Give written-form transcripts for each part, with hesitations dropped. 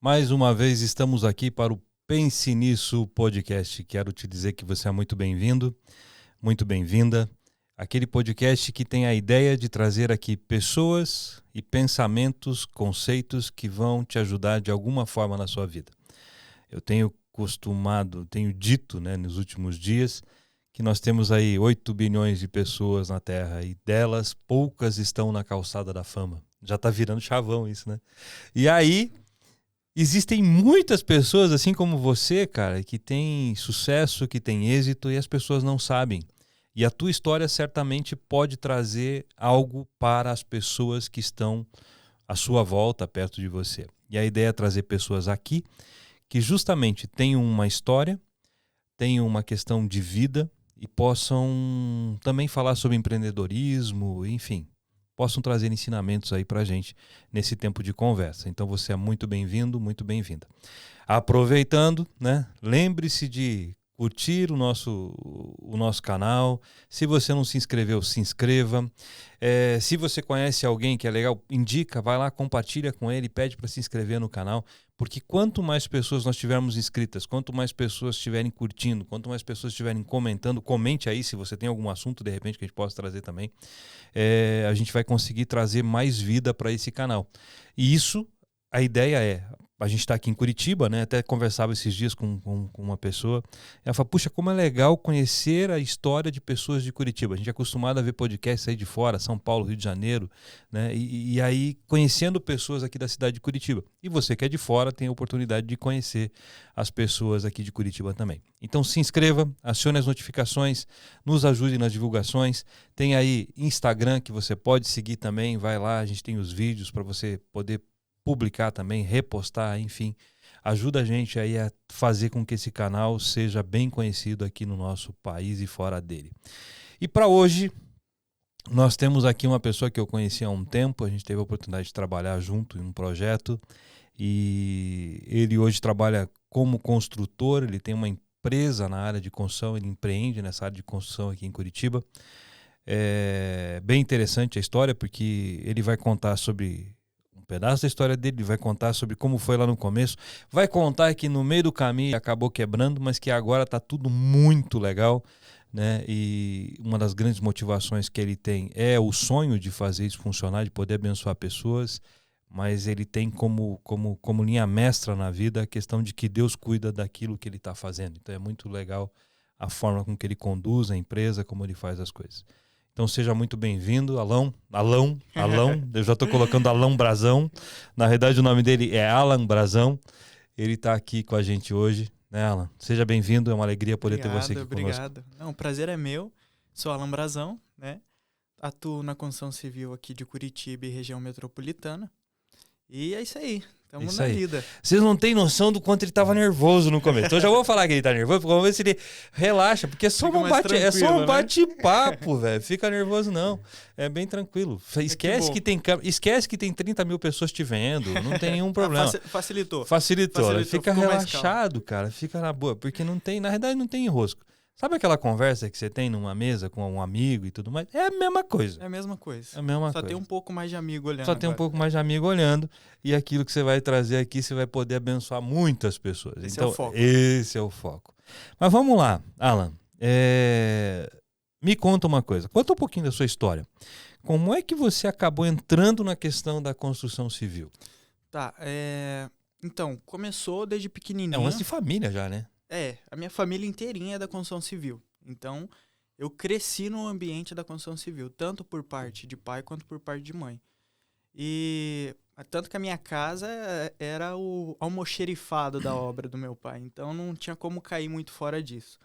Mais uma vez estamos aqui para o Pense Nisso podcast. Quero te dizer que você é muito bem-vindo, muito bem-vinda. Aquele podcast que tem a ideia de trazer aqui pessoas e pensamentos, conceitos que vão te ajudar de alguma forma na sua vida. Eu tenho dito, nos últimos dias, que nós temos aí 8 bilhões de pessoas na Terra e delas poucas estão na calçada da fama. Já está virando chavão isso, né? E aí existem muitas pessoas, assim como você, cara, que tem sucesso, que tem êxito e as pessoas não sabem. E a tua história certamente pode trazer algo para as pessoas que estão à sua volta, perto de você. E a ideia é trazer pessoas aqui que justamente tenham uma história, tenham uma questão de vida e possam também falar sobre empreendedorismo, enfim, possam trazer ensinamentos aí pra gente nesse tempo de conversa. Então você é muito bem-vindo, muito bem-vinda. Aproveitando, lembre-se de curtir o nosso canal. Se você não se inscreveu, se inscreva. Se você conhece alguém que é legal, indica, vai lá, compartilha com ele, pede para se inscrever no canal, porque quanto mais pessoas nós tivermos inscritas, quanto mais pessoas estiverem curtindo, quanto mais pessoas estiverem comentando, comente aí se você tem algum assunto de repente que a gente possa trazer também, a gente vai conseguir trazer mais vida para esse canal. E isso, a ideia é, a gente está aqui em Curitiba, até conversava esses dias com uma pessoa, ela fala, puxa, como é legal conhecer a história de pessoas de Curitiba. A gente é acostumado a ver podcasts aí de fora, São Paulo, Rio de Janeiro, e aí conhecendo pessoas aqui da cidade de Curitiba. E você que é de fora tem a oportunidade de conhecer as pessoas aqui de Curitiba também. Então se inscreva, acione as notificações, nos ajude nas divulgações. Tem aí Instagram que você pode seguir também, vai lá, a gente tem os vídeos para você poder publicar também, repostar, enfim, ajuda a gente aí a fazer com que esse canal seja bem conhecido aqui no nosso país e fora dele. E para hoje, nós temos aqui uma pessoa que eu conheci há um tempo, a gente teve a oportunidade de trabalhar junto em um projeto e ele hoje trabalha como construtor, ele tem uma empresa na área de construção, ele empreende nessa área de construção aqui em Curitiba. É bem interessante a história porque ele vai contar sobre um pedaço da história dele, vai contar sobre como foi lá no começo, vai contar que no meio do caminho acabou quebrando, mas que agora está tudo muito legal, E uma das grandes motivações que ele tem é o sonho de fazer isso funcionar, de poder abençoar pessoas, mas ele tem como linha mestra na vida a questão de que Deus cuida daquilo que ele está fazendo. Então é muito legal a forma com que ele conduz a empresa, como ele faz as coisas. Então seja muito bem-vindo, Alão, eu já estou colocando Alão Brazão, na verdade o nome dele é Alan Brazão, ele está aqui com a gente hoje, Alan? Seja bem-vindo, é uma alegria poder ter você aqui conosco. Obrigado. Não, o prazer é meu, sou Alan Brazão, atuo na construção civil aqui de Curitiba e região metropolitana, e é isso aí. Estamos na vida. Vocês não têm noção do quanto ele estava nervoso no começo. Então eu já vou falar que ele tá nervoso, vamos ver se ele relaxa, porque é só um bate-papo, velho. Fica nervoso não. É bem tranquilo. Esquece que tem 30 mil pessoas te vendo, não tem nenhum problema. Facilitou. Fica relaxado, cara. Fica na boa, porque na verdade não tem enrosco. Sabe aquela conversa que você tem numa mesa com um amigo e tudo mais? É a mesma coisa. É a mesma coisa. Só tem um pouco mais de amigo olhando. Tem um pouco mais de amigo olhando. E aquilo que você vai trazer aqui, você vai poder abençoar muitas pessoas. Esse é o foco. Esse é o foco. Mas vamos lá, Alan. Me conta uma coisa. Conta um pouquinho da sua história. Como é que você acabou entrando na questão da construção civil? Tá. Então, começou desde pequenininho. É um lance de família já, né? A minha família inteirinha é da construção civil. Então, eu cresci no ambiente da construção civil, tanto por parte de pai quanto por parte de mãe. E tanto que a minha casa era o almoxerifado da obra do meu pai, então não tinha como cair muito fora disso.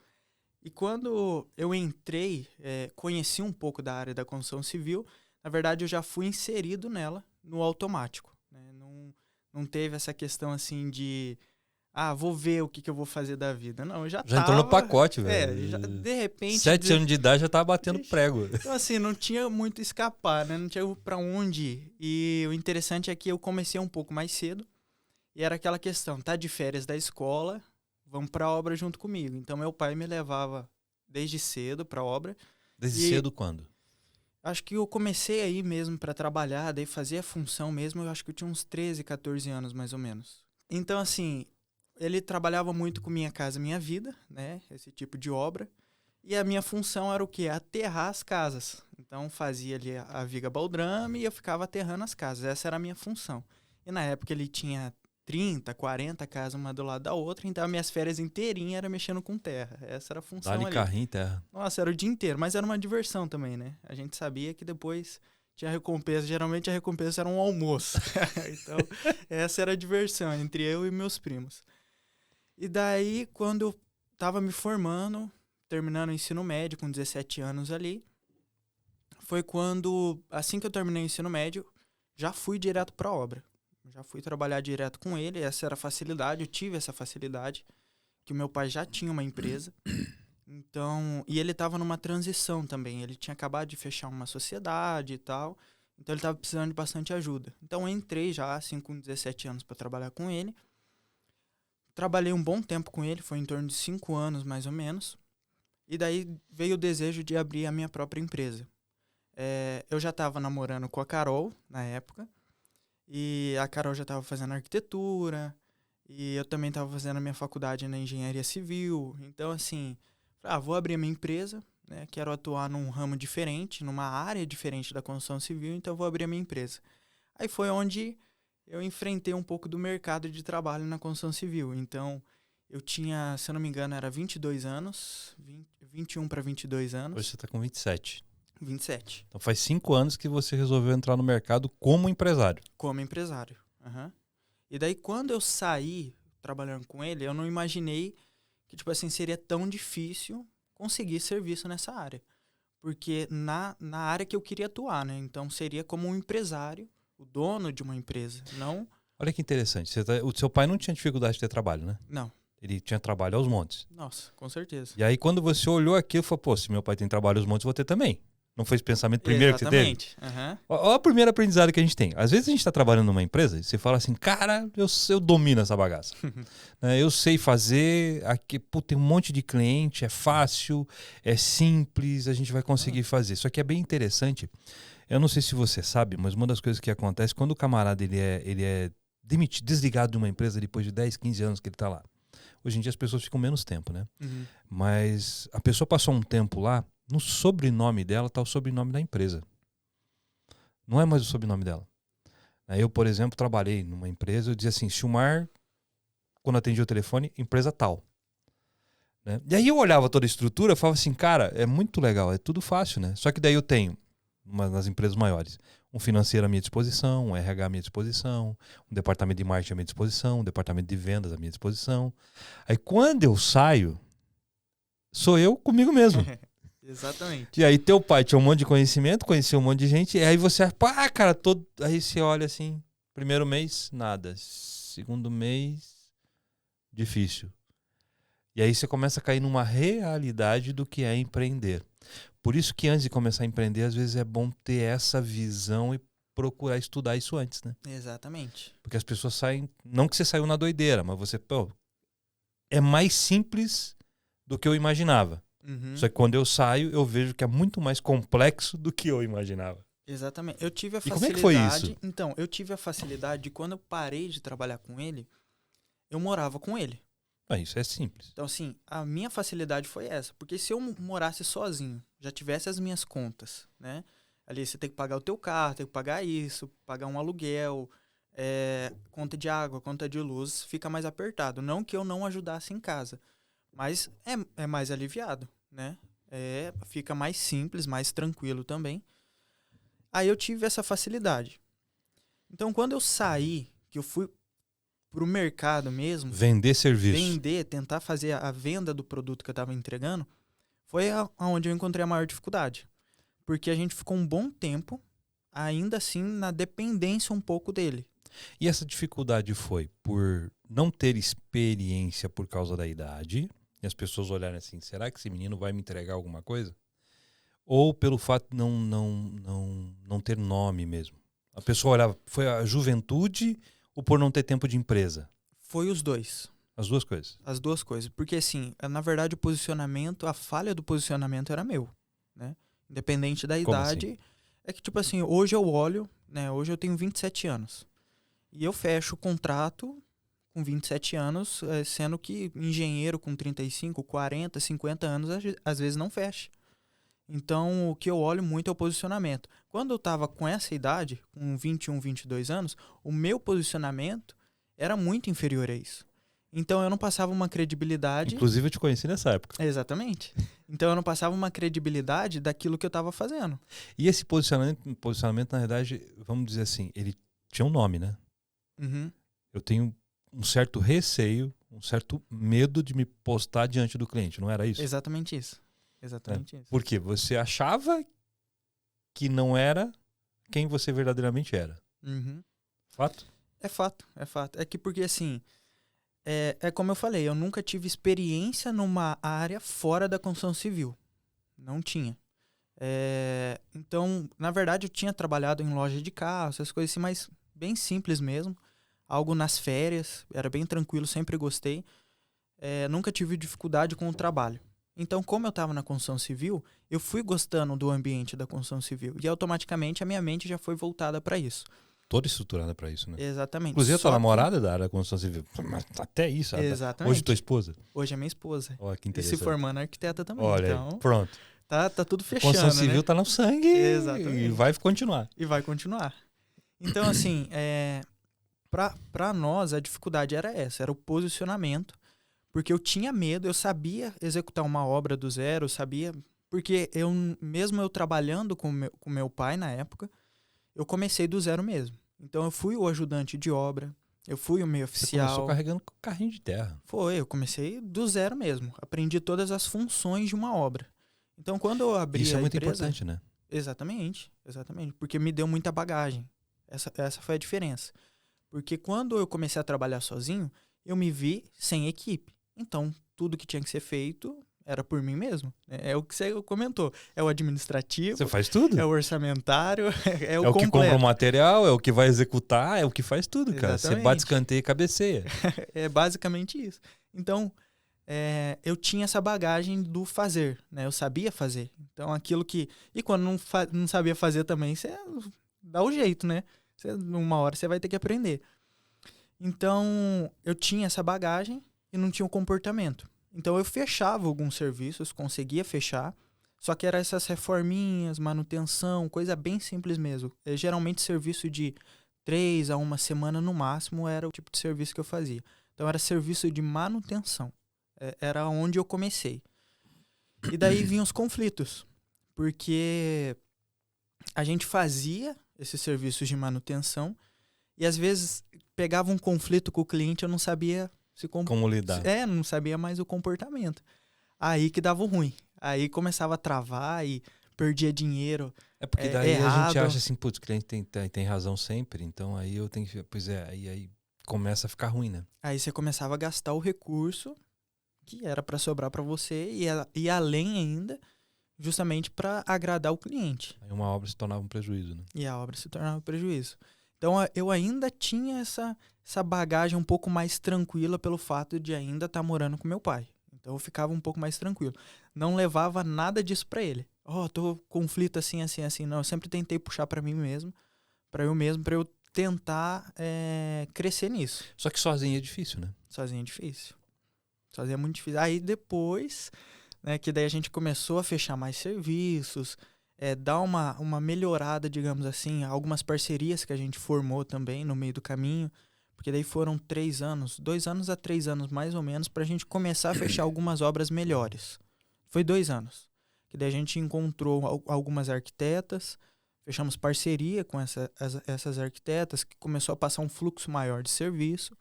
E quando eu entrei, conheci um pouco da área da construção civil, na verdade eu já fui inserido nela no automático. Não teve essa questão assim de... vou ver o que eu vou fazer da vida. Não, eu já entrou no pacote, velho. De repente... 7 anos de idade já tava batendo prego. Então, assim, não tinha muito escapar, Não tinha pra onde ir. E o interessante é que eu comecei um pouco mais cedo. E era aquela questão, tá de férias da escola, vamos pra obra junto comigo. Então, meu pai me levava desde cedo pra obra. Desde cedo quando? Acho que eu comecei aí mesmo pra trabalhar, daí fazer a função mesmo, eu acho que eu tinha uns 13, 14 anos, mais ou menos. Então, assim, ele trabalhava muito com Minha Casa Minha Vida, né? Esse tipo de obra. E a minha função era o quê? Aterrar as casas. Então, fazia ali a viga baldrame e eu ficava aterrando as casas. Essa era a minha função. E na época ele tinha 30, 40 casas uma do lado da outra, então as minhas férias inteirinhas era mexendo com terra. Essa era a função Dá-lhe ali. carrinho em terra. Nossa, era o dia inteiro, mas era uma diversão também, né? A gente sabia que depois tinha recompensa. Geralmente a recompensa era um almoço. Então, essa era a diversão entre eu e meus primos. E daí, quando eu tava me formando, terminando o ensino médio com 17 anos ali, foi quando, assim que eu terminei o ensino médio, já fui direto para a obra. Já fui trabalhar direto com ele, essa era a facilidade, eu tive essa facilidade, que o meu pai já tinha uma empresa. Então, e ele estava numa transição também, ele tinha acabado de fechar uma sociedade e tal, então ele estava precisando de bastante ajuda. Então eu entrei já, assim, com 17 anos para trabalhar com ele. Trabalhei um bom tempo com ele, foi em torno de 5 anos mais ou menos. E daí veio o desejo de abrir a minha própria empresa. Eu já estava namorando com a Carol na época. E a Carol já estava fazendo arquitetura. E eu também estava fazendo a minha faculdade na engenharia civil. Então, assim, vou abrir a minha empresa, né? Quero atuar num ramo diferente, numa área diferente da construção civil, então vou abrir a minha empresa. Aí foi onde eu enfrentei um pouco do mercado de trabalho na construção civil. Então, eu tinha, se eu não me engano, era 22 anos, 21 para 22 anos. Hoje você está com 27. 27. Então faz 5 anos que você resolveu entrar no mercado como empresário. Como empresário. Uhum. E daí, quando eu saí trabalhando com ele, eu não imaginei que, tipo assim, seria tão difícil conseguir serviço nessa área. Porque na área que eu queria atuar, né? Então, seria como um empresário, o dono de uma empresa, não... Olha que interessante. O seu pai não tinha dificuldade de ter trabalho, né? Não. Ele tinha trabalho aos montes. Nossa, com certeza. E aí, quando você olhou aquilo, falou, pô, se meu pai tem trabalho aos montes, eu vou ter também. Não foi esse pensamento primeiro Exatamente. que você teve? Uhum. Olha a primeira aprendizado que a gente tem. Às vezes a gente está trabalhando numa empresa e você fala assim, cara, eu domino essa bagaça. Eu sei fazer, aqui, pô, tem um monte de cliente, é fácil, é simples, a gente vai conseguir fazer. Só que é bem interessante. Eu não sei se você sabe, mas uma das coisas que acontece quando o camarada ele é desligado de uma empresa depois de 10, 15 anos que ele está lá. Hoje em dia as pessoas ficam menos tempo, né? Uhum. Mas a pessoa passou um tempo lá, no sobrenome dela está o sobrenome da empresa. Não é mais o sobrenome dela. Eu, por exemplo, trabalhei numa empresa, eu dizia assim, Silmar, quando atendia o telefone, empresa tal. Né? E aí eu olhava toda a estrutura e falava assim, cara, é muito legal, é tudo fácil, né? Só que daí eu tenho, nas empresas maiores, um financeiro à minha disposição, um RH à minha disposição, um departamento de marketing à minha disposição, um departamento de vendas à minha disposição. Aí quando eu saio, sou eu comigo mesmo. Exatamente. E aí teu pai tinha um monte de conhecimento, conhecia um monte de gente, e aí você, pá, cara, aí você olha assim, primeiro mês, nada. Segundo mês, difícil. E aí você começa a cair numa realidade do que é empreender. Por isso que antes de começar a empreender, às vezes é bom ter essa visão e procurar estudar isso antes, né? Exatamente. Porque as pessoas saem, não que você saiu na doideira, mas você, pô, é mais simples do que eu imaginava. Uhum. Só que quando eu saio, eu vejo que é muito mais complexo do que eu imaginava. Exatamente. Eu tive a E facilidade... como é que foi isso? Então, eu tive a facilidade de quando eu parei de trabalhar com ele, eu morava com ele. Isso é simples. Então, assim, a minha facilidade foi essa. Porque se eu morasse sozinho, já tivesse as minhas contas, né? Ali você tem que pagar o teu carro, tem que pagar isso, pagar um aluguel, conta de água, conta de luz, fica mais apertado. Não que eu não ajudasse em casa, mas é mais aliviado, né? Fica mais simples, mais tranquilo também. Aí eu tive essa facilidade. Então, quando eu saí, que eu fui pro mercado mesmo... Vender serviço. Tentar fazer a venda do produto que eu estava entregando, foi onde eu encontrei a maior dificuldade. Porque a gente ficou um bom tempo, ainda assim, na dependência um pouco dele. E essa dificuldade foi por não ter experiência por causa da idade, e as pessoas olharem assim, será que esse menino vai me entregar alguma coisa? Ou pelo fato de não ter nome mesmo? A pessoa olhava, foi a juventude ou por não ter tempo de empresa? Foi os dois. As duas coisas? As duas coisas. Porque, assim, na verdade, o posicionamento, a falha do posicionamento era meu, né? Independente da idade. Assim? É que, tipo assim, hoje eu olho, né? Hoje eu tenho 27 anos. E eu fecho o contrato com 27 anos, sendo que engenheiro com 35, 40, 50 anos, às vezes não fecha. Então, o que eu olho muito é o posicionamento. Quando eu estava com essa idade, com 21, 22 anos, o meu posicionamento era muito inferior a isso. Então, eu não passava uma credibilidade... Inclusive, eu te conheci nessa época. Exatamente. Então, eu não passava uma credibilidade daquilo que eu estava fazendo. E esse posicionamento, na verdade, vamos dizer assim, ele tinha um nome, né? Uhum. Eu tenho um certo receio, um certo medo de me postar diante do cliente, não era isso? Exatamente isso. Exatamente isso. Por quê? Você achava que não era quem você verdadeiramente era. Uhum. Fato? É fato, é fato. É que porque, assim, é como eu falei, eu nunca tive experiência numa área fora da construção civil. Não tinha. Então, na verdade, eu tinha trabalhado em loja de carro, essas coisas assim, mas bem simples mesmo. Algo nas férias, era bem tranquilo, sempre gostei. Nunca tive dificuldade com o trabalho. Então, como eu estava na construção civil, eu fui gostando do ambiente da construção civil. E automaticamente a minha mente já foi voltada para isso. Toda estruturada para isso, né? Exatamente. Inclusive, a tua namorada é da área da construção civil. Mas até isso. Exatamente. Hoje tua esposa? Hoje é minha esposa. Olha que E interessante. se formando arquiteta também. Olha então, aí, pronto. Tá tudo fechando, Construção civil tá no sangue. Exatamente. E vai continuar. E vai continuar. Então, assim, para nós, a dificuldade era essa. Era o posicionamento. Porque eu tinha medo, eu sabia executar uma obra do zero, eu sabia... Porque mesmo eu trabalhando com meu pai na época, eu comecei do zero mesmo. Então eu fui o ajudante de obra, eu fui o meio oficial. Você começou carregando carrinho de terra. Foi, eu comecei do zero mesmo. Aprendi todas as funções de uma obra. Então quando eu abri a empresa... Isso é muito importante, né? Exatamente, exatamente. Porque me deu muita bagagem. Essa foi a diferença. Porque quando eu comecei a trabalhar sozinho, eu me vi sem equipe. Então, tudo que tinha que ser feito era por mim mesmo. É o que você comentou. É o administrativo. Você faz tudo? É o orçamentário. É o que completo. compra o material, é o que vai executar, é o que faz tudo, cara. Exatamente. Você bate escanteio e cabeceia. É basicamente isso. Então, eu tinha essa bagagem do fazer, né? Eu sabia fazer. Então, aquilo que... E quando não sabia fazer também, você dá o jeito, né? Uma hora você vai ter que aprender. Então, eu tinha essa bagagem e não tinha o comportamento. Então, eu fechava alguns serviços, conseguia fechar, só que era essas reforminhas, manutenção, coisa bem simples mesmo. Geralmente, serviço de 3 a 1 semana no máximo era o tipo de serviço que eu fazia. Então, era serviço de manutenção. Era onde eu comecei. E daí vinham os conflitos, porque a gente fazia esses serviços de manutenção e, às vezes, pegava um conflito com o cliente, eu não sabia... Como lidar. Não sabia mais o comportamento. Aí que dava ruim. Aí começava a travar e perdia dinheiro. Porque daí errado. A gente acha assim, putz, o cliente tem razão sempre, então aí eu tenho que... Pois é, aí começa a ficar ruim, né? Aí você começava a gastar o recurso que era para sobrar para você e além ainda, justamente para agradar o cliente. Aí uma obra se tornava um prejuízo, né? E a obra se tornava um prejuízo. Então eu ainda tinha essa bagagem um pouco mais tranquila pelo fato de ainda estar morando com meu pai. Então eu ficava um pouco mais tranquilo. Não levava nada disso para ele. Tô com conflito assim, assim, assim. Não, eu sempre tentei puxar para mim mesmo, para eu tentar crescer nisso. Só que sozinho é difícil, né? Sozinho é difícil. Sozinho é muito difícil. Aí depois, né, que daí a gente começou a fechar mais serviços, dar uma melhorada, digamos assim, algumas parcerias que a gente formou também no meio do caminho, porque daí foram 2 anos a 3 anos mais ou menos, para a gente começar a fechar algumas obras melhores. Foi 2 anos, que daí a gente encontrou algumas arquitetas, fechamos parceria com essas arquitetas, que começou a passar um fluxo maior de serviço,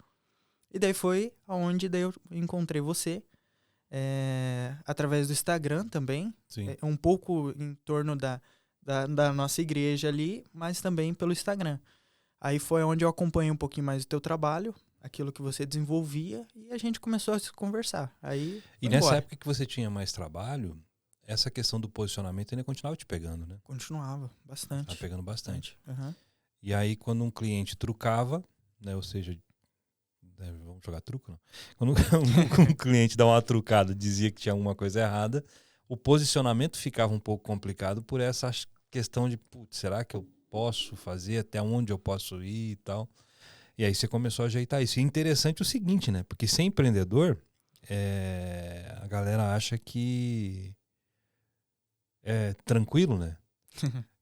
e daí foi onde daí eu encontrei você, através do Instagram também. Sim. Um pouco em torno da nossa igreja ali, mas também pelo Instagram. Aí foi onde eu acompanhei um pouquinho mais o teu trabalho, aquilo que você desenvolvia, e a gente começou a se conversar. Aí e nessa época que você tinha mais trabalho, essa questão do posicionamento ainda continuava te pegando, né? Continuava, bastante. Tava pegando bastante. Uhum. E aí quando um cliente trucava, né, ou seja, vamos jogar truco, não? Quando um cliente dá uma trucada, dizia que tinha alguma coisa errada, o posicionamento ficava um pouco complicado por essa questão de, putz, será que eu posso fazer, até onde eu posso ir e tal. E aí você começou a ajeitar isso. E interessante o seguinte, né? Porque ser empreendedor, a galera acha que é tranquilo, né?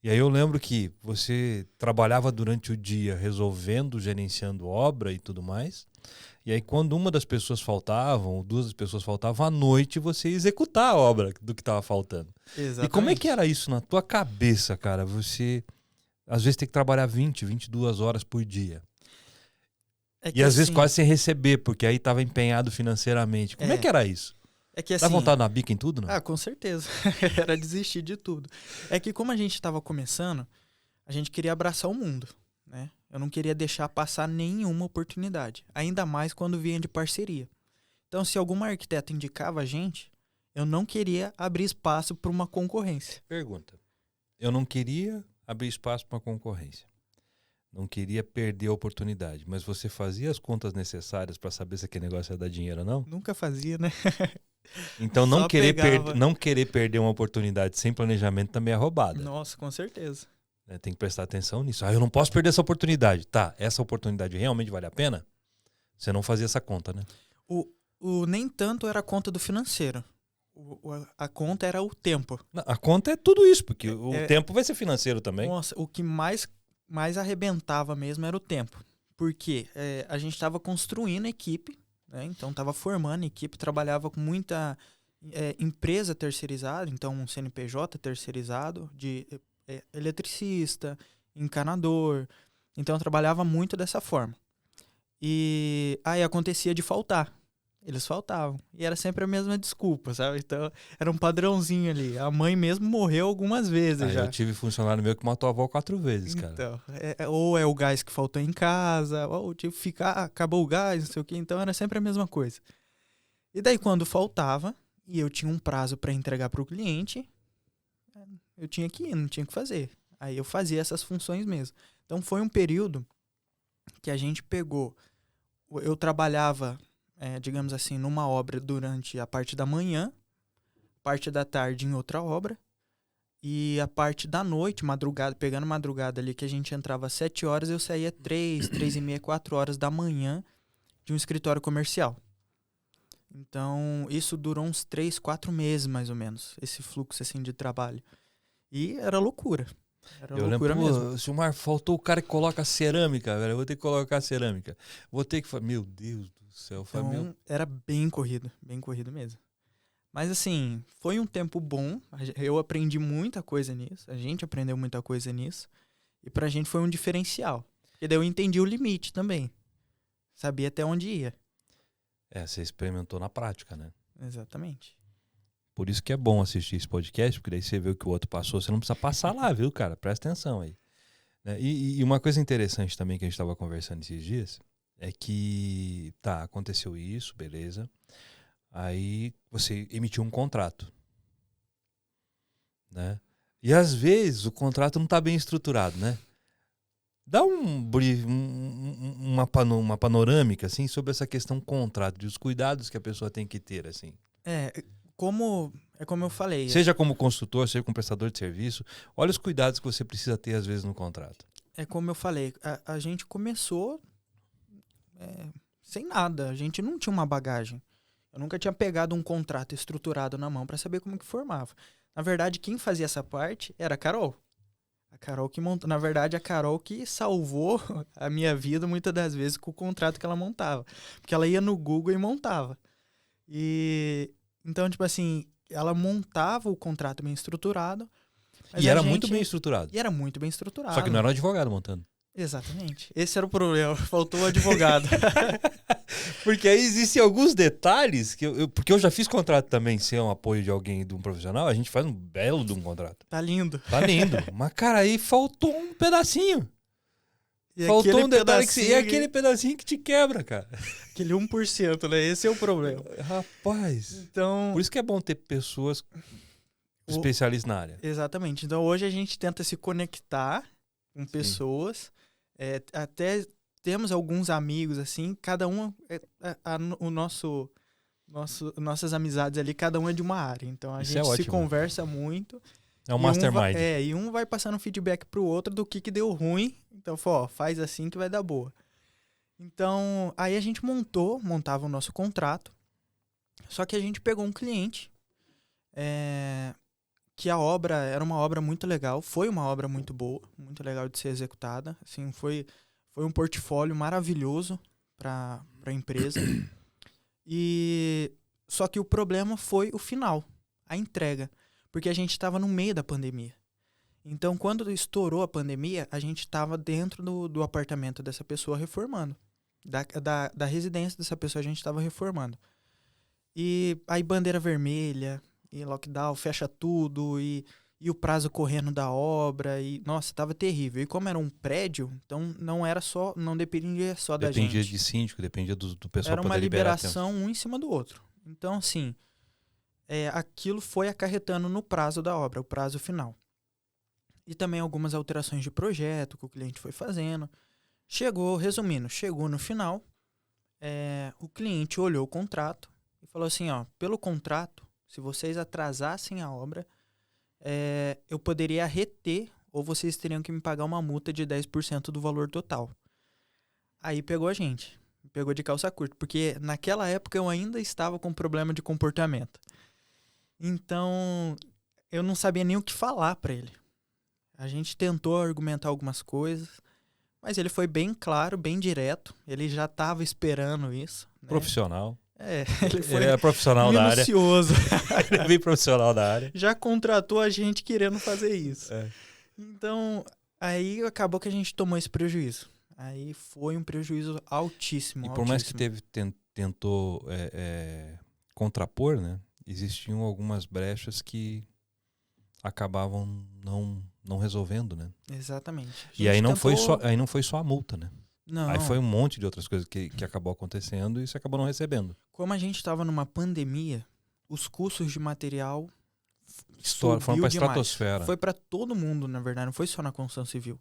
E aí eu lembro que você trabalhava durante o dia resolvendo, gerenciando obra e tudo mais. E aí quando uma das pessoas faltavam, ou duas pessoas faltavam, à noite você ia executar a obra do que estava faltando. Exatamente. E como é que era isso na tua cabeça, cara? Você às vezes tem que trabalhar 20, 22 horas por dia. É E às vezes assim, quase sem receber, porque aí estava empenhado financeiramente. Como é que era isso? É que Dá assim... vontade na bica em tudo, não? Ah, com certeza. Era desistir de tudo. É que como a gente estava começando, a gente queria abraçar o mundo, né? Eu não queria deixar passar nenhuma oportunidade. Ainda mais quando vinha de parceria. Então, se alguma arquiteta indicava a gente, eu não queria abrir espaço para uma concorrência. Pergunta. Eu não queria abrir espaço para uma concorrência. Não queria perder a oportunidade. Mas você fazia as contas necessárias para saber se aquele negócio ia dar dinheiro ou não? Nunca fazia, né? Então Só pegava. não querer perder uma oportunidade sem planejamento também é roubada. Nossa, com certeza. Né? Tem que prestar atenção nisso. Eu não posso perder essa oportunidade. Tá, essa oportunidade realmente vale a pena? Você não fazia essa conta, né? Nem tanto era a conta do financeiro. A conta era o tempo. A conta é tudo isso, porque o tempo vai ser financeiro também. Nossa, o que mais arrebentava mesmo era o tempo. Porque a gente estava construindo equipe, né? Então estava formando equipe, trabalhava com muita empresa terceirizada, então um CNPJ terceirizado, de eletricista, encanador. Então eu trabalhava muito dessa forma. E aí acontecia de faltar. Eles faltavam. E era sempre a mesma desculpa, sabe? Então, era um padrãozinho ali. A mãe mesmo morreu algumas vezes já. Eu tive funcionário meu que matou a avó 4 vezes, cara. Então, ou é o gás que faltou em casa, ou tive que ficar, acabou o gás, não sei o quê. Então, era sempre a mesma coisa. E daí, quando faltava, e eu tinha um prazo para entregar para o cliente, eu tinha que ir, não tinha o que fazer. Aí, eu fazia essas funções mesmo. Então, foi um período que a gente pegou... Eu trabalhava... digamos assim, numa obra durante a parte da manhã, parte da tarde em outra obra, e a parte da noite, madrugada, pegando madrugada ali, que a gente entrava às 7 horas, eu saía 3h30, 4 horas da manhã de um escritório comercial. Então, isso durou uns 3, 4 meses, mais ou menos, esse fluxo assim de trabalho. E era loucura. Era loucura mesmo. Silmar, faltou o cara que coloca a cerâmica, velho. Eu vou ter que colocar a cerâmica. Vou ter que... Meu Deus do céu. Então, era bem corrido mesmo. Mas assim, foi um tempo bom, eu aprendi muita coisa nisso, a gente aprendeu muita coisa nisso, e pra gente foi um diferencial. E daí eu entendi o limite também, sabia até onde ia. Você experimentou na prática, né? Exatamente. Por isso que é bom assistir esse podcast, porque daí você vê o que o outro passou, você não precisa passar lá, viu, cara? Presta atenção aí. E uma coisa interessante também que a gente estava conversando esses dias, é que, aconteceu isso, beleza. Aí você emitiu um contrato, né? E às vezes o contrato não está bem estruturado, né? Dá uma panorâmica, assim, sobre essa questão contrato, dos cuidados que a pessoa tem que ter, assim. Como eu falei. Seja como consultor, seja como prestador de serviço, olha os cuidados que você precisa ter, às vezes, no contrato. Como eu falei, a gente começou sem nada, a gente não tinha uma bagagem. Eu nunca tinha pegado um contrato estruturado na mão para saber como que formava. Na verdade, quem fazia essa parte era a Carol. A Carol que montou. Na verdade, a Carol que salvou a minha vida muitas das vezes com o contrato que ela montava. Porque ela ia no Google e montava. Então, tipo assim, ela montava o contrato bem estruturado. E era muito bem estruturado. E era muito bem estruturado. Só que não era um advogado montando. Exatamente. Esse era o problema. Faltou o advogado. Porque aí existem alguns detalhes, porque eu já fiz contrato também sem um apoio de alguém, de um profissional, a gente faz um belo de um contrato. Tá lindo. Tá lindo. Mas, cara, aí faltou um pedacinho. E faltou um detalhe e é aquele pedacinho que te quebra, cara. Aquele 1%, né? Esse é o problema. Rapaz. Então... Por isso que é bom ter pessoas especialistas na área. Exatamente. Então, hoje a gente tenta se conectar com pessoas. Até temos alguns amigos, assim, cada um, nossas amizades ali, cada um é de uma área. Então, a gente se conversa muito. É um mastermind. E um vai passando feedback pro outro do que deu ruim. Então, faz assim que vai dar boa. Então, aí a gente montava o nosso contrato, só que a gente pegou um cliente que a obra era uma obra muito legal, foi uma obra muito boa, muito legal de ser executada, assim, foi um portfólio maravilhoso para a empresa. E só que o problema foi o final, a entrega, porque a gente estava no meio da pandemia. Então, quando estourou a pandemia, a gente estava dentro do apartamento dessa pessoa reformando. Da residência dessa pessoa a gente estava reformando. E aí bandeira vermelha, e lockdown, fecha tudo, e o prazo correndo da obra, e nossa, estava terrível. E como era um prédio, então não dependia só da gente. Dependia de síndico, dependia do pessoal Era uma poder liberar liberação um em cima do outro. Então, assim, aquilo foi acarretando no prazo da obra, o prazo final. E também algumas alterações de projeto que o cliente foi fazendo. Chegou no final, o cliente olhou o contrato e falou assim, ó, pelo contrato, se vocês atrasassem a obra, eu poderia reter ou vocês teriam que me pagar uma multa de 10% do valor total. Aí pegou a gente, pegou de calça curta, porque naquela época eu ainda estava com problema de comportamento. Então, eu não sabia nem o que falar para ele. A gente tentou argumentar algumas coisas, mas ele foi bem claro, bem direto. Ele já estava esperando isso. Né? Profissional. Ele é profissional da área. Minucioso. Ele é bem profissional da área. Já contratou a gente querendo fazer isso. Então, aí acabou que a gente tomou esse prejuízo. Aí foi um prejuízo altíssimo. E por mais que tentou contrapor, né? Existiam algumas brechas que acabavam não resolvendo, né? Exatamente. E aí não foi só a multa, né? Não. Aí foi um monte de outras coisas que acabou acontecendo e você acabou não recebendo. Como a gente estava numa pandemia, os custos de material foram para a estratosfera. Foi para todo mundo, na verdade, não foi só na construção civil.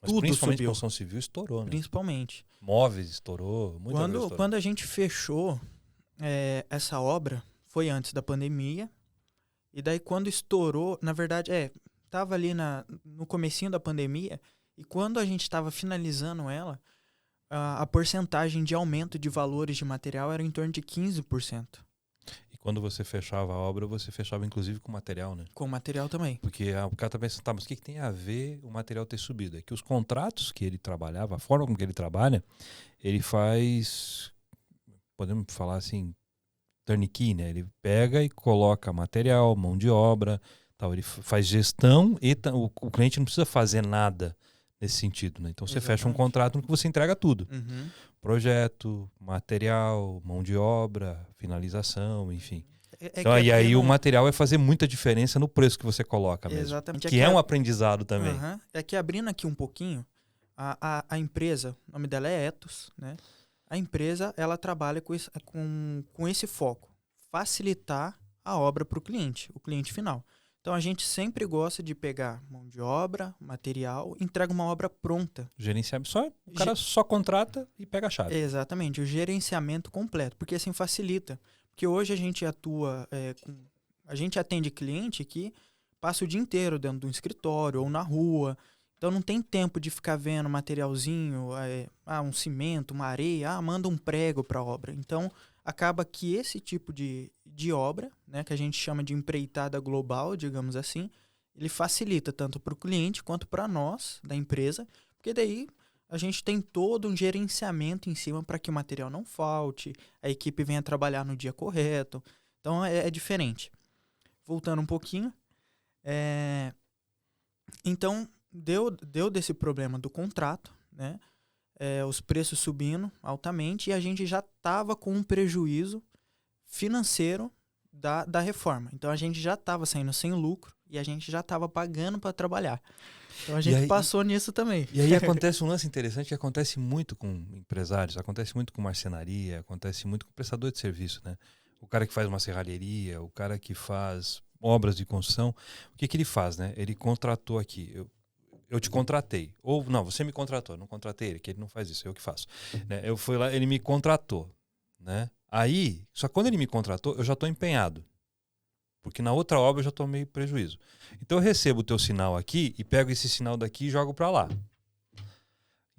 Mas tudo principalmente subiu. A construção civil estourou, né? Principalmente. Móveis estourou, muita coisa estourou. Quando a gente fechou essa obra, foi antes da pandemia. E daí quando estourou, na verdade, tava ali no comecinho da pandemia, e quando a gente estava finalizando ela, a porcentagem de aumento de valores de material era em torno de 15%. E quando você fechava a obra, você fechava inclusive com material, né? Com material também. Porque o cara tá pensando, mas o que tem a ver o material ter subido? É que os contratos que ele trabalhava, a forma como que ele trabalha, ele faz, podemos falar assim, turnkey, né? Ele pega e coloca material, mão de obra, tal. Ele faz gestão e o cliente não precisa fazer nada nesse sentido, né? Então você fecha um contrato no que você entrega tudo. Uhum. Projeto, material, mão de obra, finalização, enfim. Então, e aí o material vai fazer muita diferença no preço que você coloca mesmo. Exatamente. Que é um aprendizado também. Uhum. É que abrindo aqui um pouquinho, a empresa, o nome dela é Ethos, né? A empresa, ela trabalha com esse foco, facilitar a obra para o cliente final. Então, a gente sempre gosta de pegar mão de obra, material, entrega uma obra pronta. Gerenciamento, o cara só contrata e pega a chave. Exatamente, o gerenciamento completo, porque assim facilita. Porque hoje a gente atua, a gente atende cliente que passa o dia inteiro dentro de um escritório ou na rua. Então não tem tempo de ficar vendo materialzinho, um cimento, uma areia, manda um prego para a obra. Então acaba que esse tipo de obra, né, que a gente chama de empreitada global, digamos assim, ele facilita tanto para o cliente quanto para nós, da empresa, porque daí a gente tem todo um gerenciamento em cima para que o material não falte, a equipe venha trabalhar no dia correto. Então é diferente. Voltando um pouquinho, então deu desse problema do contrato, né? Os preços subindo altamente e a gente já estava com um prejuízo financeiro da reforma. Então a gente já estava saindo sem lucro e a gente já estava pagando para trabalhar. Então a gente passou nisso também. E aí acontece um lance interessante que acontece muito com empresários, acontece muito com marcenaria, acontece muito com prestador de serviço, né? O cara que faz uma serralheria, o cara que faz obras de construção, o que ele faz, né? Ele contratou aqui, eu te contratei. Ou, não, você me contratou, não contratei ele, que ele não faz isso, eu que faço. Né? Eu fui lá, ele me contratou, né? Aí, só quando ele me contratou, eu já estou empenhado. Porque na outra obra eu já tomei prejuízo. Então eu recebo o teu sinal aqui e pego esse sinal daqui e jogo para lá.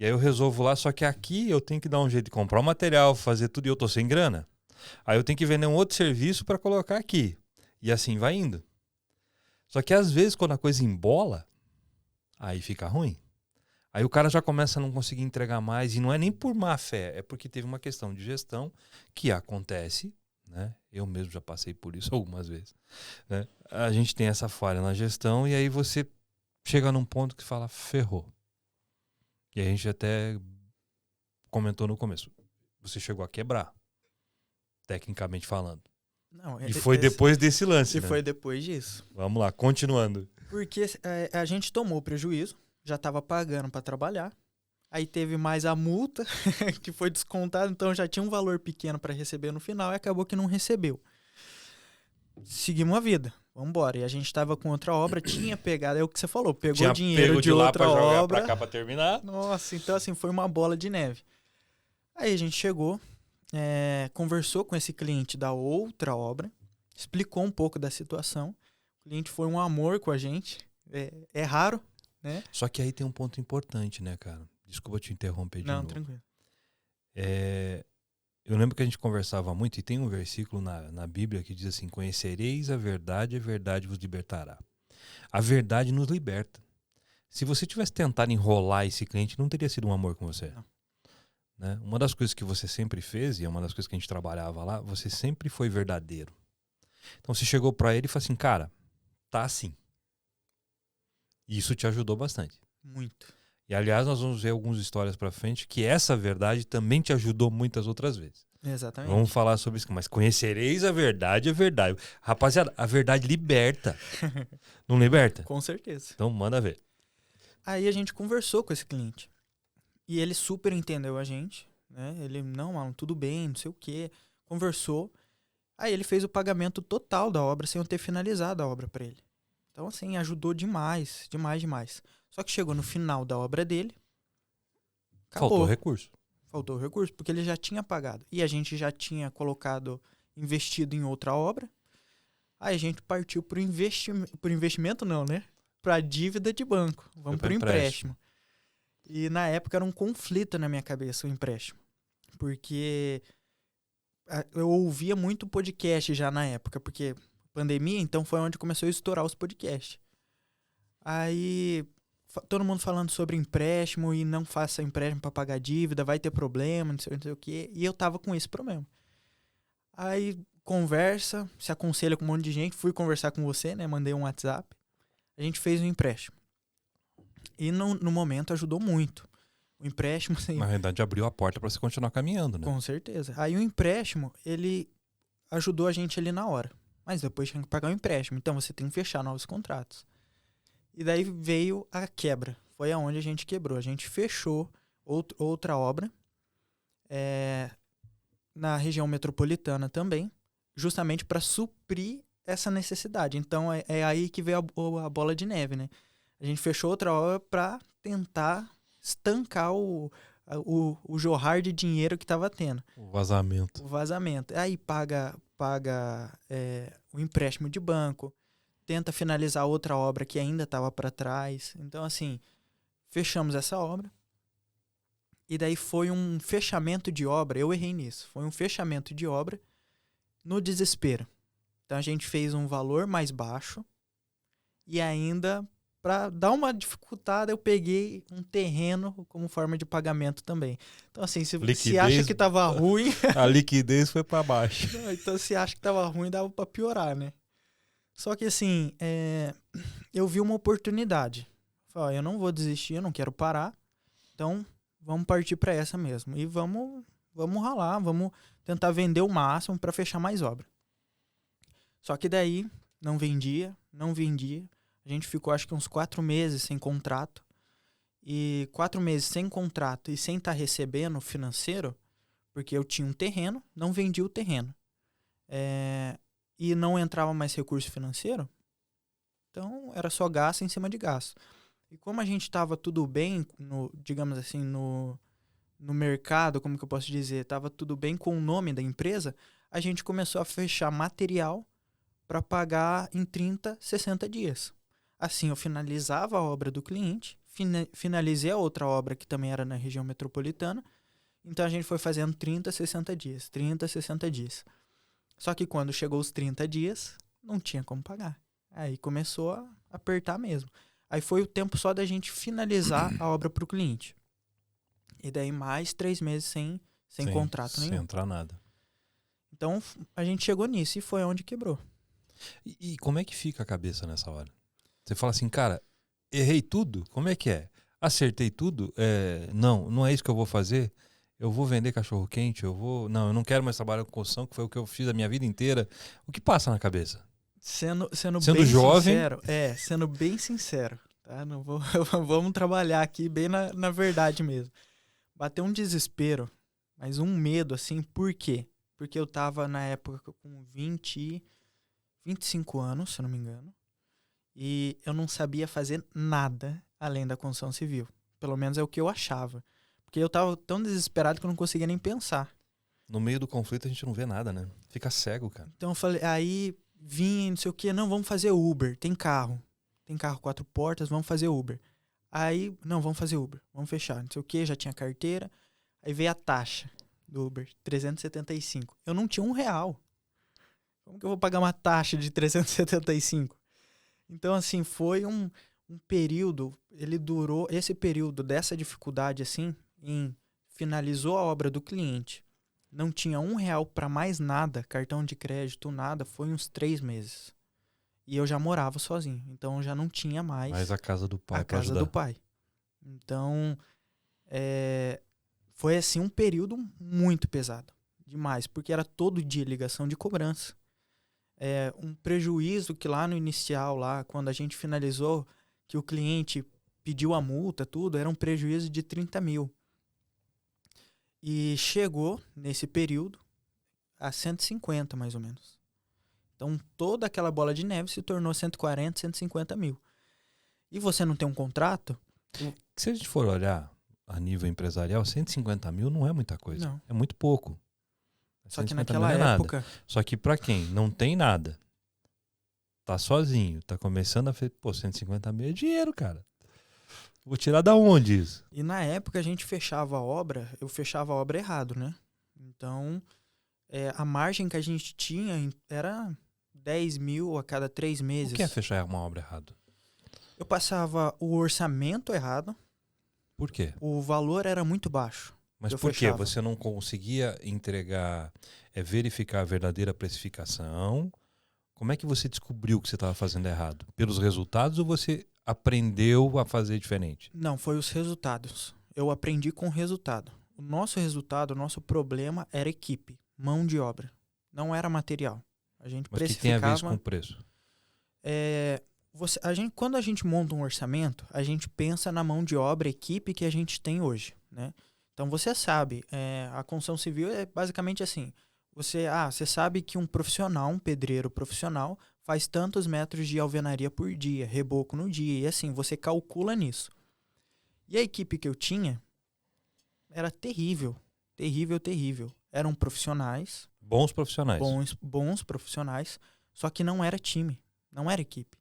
E aí eu resolvo lá, só que aqui eu tenho que dar um jeito de comprar o material, fazer tudo e eu tô sem grana. Aí eu tenho que vender um outro serviço para colocar aqui. E assim vai indo. Só que às vezes quando a coisa embola, aí fica ruim. Aí o cara já começa a não conseguir entregar mais, e não é nem por má fé, é porque teve uma questão de gestão que acontece, né? Eu mesmo já passei por isso algumas vezes, né? A gente tem essa falha na gestão e aí você chega num ponto que fala, ferrou. E a gente até comentou no começo, você chegou a quebrar, tecnicamente falando. Não, E foi depois desse lance, E né? foi depois disso. Vamos lá, continuando. Porque a gente tomou prejuízo, já estava pagando para trabalhar. Aí teve mais a multa, que foi descontada, então já tinha um valor pequeno para receber no final e acabou que não recebeu. Seguimos a vida, vamos embora. E a gente estava com outra obra, tinha pegado, é o que você falou, pegou dinheiro de lá outra pra jogar obra. pra cá pra terminar. Nossa, então assim, foi uma bola de neve. Aí a gente chegou, conversou com esse cliente da outra obra, explicou um pouco da situação. O cliente foi um amor com a gente, é raro, né? Só que aí tem um ponto importante, né, cara? Desculpa te interromper de novo. Não, tranquilo. Eu lembro que a gente conversava muito, e tem um versículo na Bíblia que diz assim, conhecereis a verdade vos libertará. A verdade nos liberta. Se você tivesse tentado enrolar esse cliente, não teria sido um amor com você. Não. Né? Uma das coisas que você sempre fez, e é uma das coisas que a gente trabalhava lá, você sempre foi verdadeiro. Então você chegou pra ele e falou assim, cara, tá assim. E isso te ajudou bastante. Muito. E aliás, nós vamos ver algumas histórias pra frente que essa verdade também te ajudou muitas outras vezes. Exatamente. Vamos falar sobre isso, mas conhecereis a verdade. Rapaziada, a verdade liberta. Não liberta? Com certeza. Então manda ver. Aí a gente conversou com esse cliente. E ele super entendeu a gente, né? Ele, não, Alan, tudo bem, não sei o quê. Conversou. Aí ele fez o pagamento total da obra sem eu ter finalizado a obra pra ele. Então, assim, ajudou demais, demais. Só que chegou no final da obra dele, acabou. Faltou recurso. Faltou recurso, porque ele já tinha pagado. E a gente já tinha investido em outra obra. Aí a gente partiu por investimento não, né? Para dívida de banco. Vamos para o empréstimo. E na época era um conflito na minha cabeça o empréstimo. Porque eu ouvia muito podcast já na época, porque pandemia, então foi onde começou a estourar os podcasts. Aí todo mundo falando sobre empréstimo e não faça empréstimo para pagar dívida, vai ter problema, não sei o quê. E eu tava com esse problema. Aí conversa, se aconselha com um monte de gente. Fui conversar com você, né? Mandei um WhatsApp. A gente fez um empréstimo. E no momento ajudou muito. O empréstimo... Assim, na verdade, abriu a porta para você continuar caminhando, né? Com certeza. Aí o empréstimo, ele ajudou a gente ali na hora. Mas depois tinha que pagar o empréstimo. Então você tem que fechar novos contratos. E daí veio a quebra. Foi aonde a gente quebrou. A gente fechou outra obra na região metropolitana também, justamente para suprir essa necessidade. Então é aí que veio a bola de neve, né? A gente fechou outra obra para tentar estancar o jorrar de dinheiro que estava tendo. O vazamento. Aí paga o empréstimo de banco, tenta finalizar outra obra que ainda estava para trás. Então, assim, fechamos essa obra. E daí foi um fechamento de obra, eu errei nisso. Foi um fechamento de obra no desespero. Então, a gente fez um valor mais baixo e ainda, para dar uma dificultada, eu peguei um terreno como forma de pagamento também. Então, assim, se acha que estava ruim... A liquidez foi para baixo. Então, se acha que estava ruim, dava para piorar, né? Só que assim, eu vi uma oportunidade. Falei, eu não vou desistir, eu não quero parar. Então, vamos partir para essa mesmo. E vamos ralar, vamos tentar vender o máximo para fechar mais obra. Só que daí, não vendia. A gente ficou acho que uns 4 meses sem contrato. E 4 meses sem contrato e sem estar recebendo financeiro, porque eu tinha um terreno, não vendi o terreno. E não entrava mais recurso financeiro, então era só gasto em cima de gasto. E como a gente estava tudo bem, digamos assim, no mercado, como que eu posso dizer, estava tudo bem com o nome da empresa, a gente começou a fechar material para pagar em 30, 60 dias. Assim, eu finalizava a obra do cliente, finalizei a outra obra que também era na região metropolitana. Então a gente foi fazendo 30, 60 dias. 30, 60 dias. Só que quando chegou os 30 dias, não tinha como pagar. Aí começou a apertar mesmo. Aí foi o tempo só da gente finalizar a obra para o cliente. E daí mais 3 meses sem contrato nenhum. Sem entrar nada. Então a gente chegou nisso e foi onde quebrou. E como é que fica a cabeça nessa hora? Você fala assim, cara, errei tudo? Como é que é? Acertei tudo? Não é isso que eu vou fazer? Eu vou vender cachorro-quente? Não, eu não quero mais trabalhar com construção, que foi o que eu fiz a minha vida inteira. O que passa na cabeça? Sendo bem jovem, sincero, sendo bem sincero, tá? Não vou, vamos trabalhar aqui bem na verdade mesmo. Bateu um desespero, mas um medo, assim, por quê? Porque eu tava na época com 25 anos, se eu não me engano, e eu não sabia fazer nada além da construção civil. Pelo menos é o que eu achava. Porque eu tava tão desesperado que eu não conseguia nem pensar. No meio do conflito a gente não vê nada, né? Fica cego, cara. Então eu falei, aí vim, não sei o que, não, vamos fazer Uber, tem carro 4 portas, vamos fazer Uber. Aí, não, vamos fazer Uber, vamos fechar, não sei o que, já tinha carteira. Aí veio a taxa do Uber, 375. Eu não tinha R$1. Como que eu vou pagar uma taxa de 375? Então, assim, foi um período, ele durou, esse período dessa dificuldade, assim, finalizou a obra do cliente. Não tinha R$1 para mais nada, cartão de crédito, nada, foi uns 3 meses. E eu já morava sozinho, então eu já não tinha mais a casa do pai. A casa do pai. Então, foi assim um período muito pesado, demais, porque era todo dia ligação de cobrança. Um prejuízo que lá no inicial, lá quando a gente finalizou, que o cliente pediu a multa, tudo, era um prejuízo de 30 mil. E chegou, nesse período, a 150, mais ou menos. Então, toda aquela bola de neve se tornou 140, 150 mil. E você não tem um contrato? Se a gente for olhar a nível empresarial, 150 mil não é muita coisa. Não. É muito pouco. Só que naquela época... Nada. Só que para quem não tem nada, tá sozinho, tá começando a fazer... 150 mil é dinheiro, cara. Vou tirar da onde isso? E na época a gente fechava a obra, eu fechava a obra errado, né? Então, a margem que a gente tinha era 10 mil a cada 3 meses. O que é fechar uma obra errado? Eu passava o orçamento errado. Por quê? O valor era muito baixo. Mas por quê? Você não conseguia entregar, verificar a verdadeira precificação? Como é que você descobriu que você estava fazendo errado? Pelos resultados ou você aprendeu a fazer diferente? Não, foi os resultados. Eu aprendi com o resultado. O nosso resultado, o nosso problema era equipe, mão de obra. Não era material. A gente Mas precificava... que tem a ver isso com o preço? Quando a gente monta um orçamento, a gente pensa na mão de obra, equipe que a gente tem hoje, né? Então você sabe, a construção civil é basicamente assim. Você sabe que um profissional, um pedreiro profissional, faz tantos metros de alvenaria por dia, reboco no dia, e assim, você calcula nisso. E a equipe que eu tinha era terrível, terrível, terrível. Eram profissionais. Bons profissionais. Bons profissionais, só que não era time, não era equipe.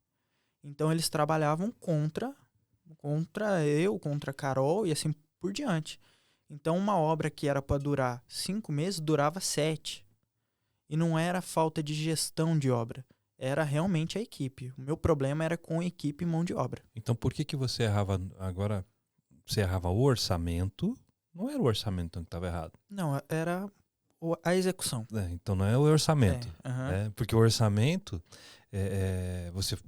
Então eles trabalhavam contra eu, contra a Carol e assim por diante. Então uma obra que era para durar 5 meses, durava 7. E não era falta de gestão de obra, era realmente a equipe. O meu problema era com equipe e mão de obra. Então por que você errava agora? Você errava o orçamento? Não era o orçamento que estava errado. Não, era a execução. Então não é o orçamento. Porque o orçamento você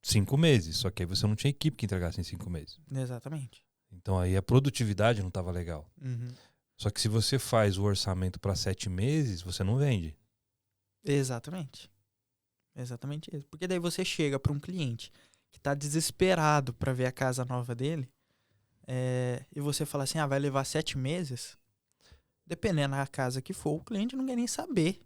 5 meses, só que aí você não tinha equipe que entregasse em 5 meses. Exatamente. Então aí a produtividade não estava legal. Uhum. Só que se você faz o orçamento para 7 meses, você não vende. Exatamente. Exatamente isso. Porque daí você chega para um cliente que está desesperado para ver a casa nova dele, e você fala assim, vai levar 7 meses. Dependendo da casa que for, o cliente não quer nem saber.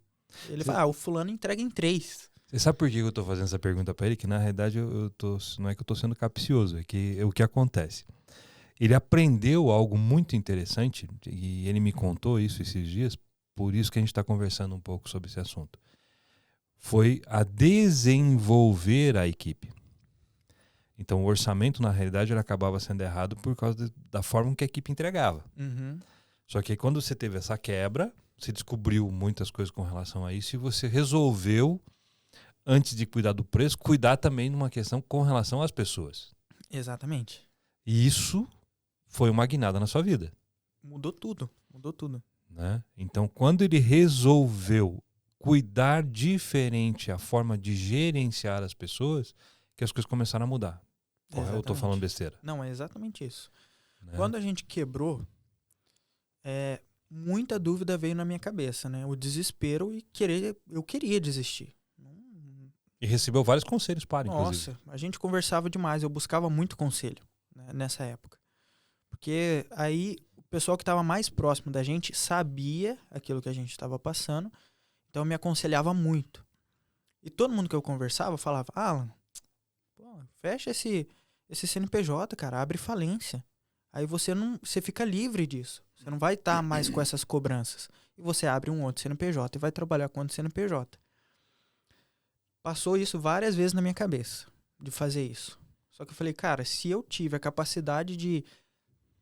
Ele fala, o fulano entrega em 3. Você sabe por que eu estou fazendo essa pergunta para ele? Que na realidade não é que eu estou sendo capcioso, é que o que acontece. Ele aprendeu algo muito interessante e ele me contou isso esses dias, por isso que a gente está conversando um pouco sobre esse assunto. Foi a desenvolver a equipe. Então o orçamento, na realidade, ele acabava sendo errado por causa da forma que a equipe entregava. Uhum. Só que aí, quando você teve essa quebra, você descobriu muitas coisas com relação a isso e você resolveu, antes de cuidar do preço, cuidar também de uma questão com relação às pessoas. Exatamente. E isso foi uma guinada na sua vida. Mudou tudo. Né? Então, quando ele resolveu cuidar diferente a forma de gerenciar as pessoas, que as coisas começaram a mudar. Ou eu estou falando besteira? Não, é exatamente isso. Né? Quando a gente quebrou, muita dúvida veio na minha cabeça, né? O desespero e eu queria desistir. E recebeu vários conselhos para, inclusive. Nossa, a gente conversava demais, eu buscava muito conselho, né, nessa época. Porque aí o pessoal que estava mais próximo da gente sabia aquilo que a gente estava passando, então me aconselhava muito. E todo mundo que eu conversava falava, Alan, fecha esse CNPJ, cara, abre falência. Aí você fica livre disso. Você não vai estar mais com essas cobranças. E você abre um outro CNPJ e vai trabalhar com outro CNPJ. Passou isso várias vezes na minha cabeça, de fazer isso. Só que eu falei, cara, se eu tive a capacidade de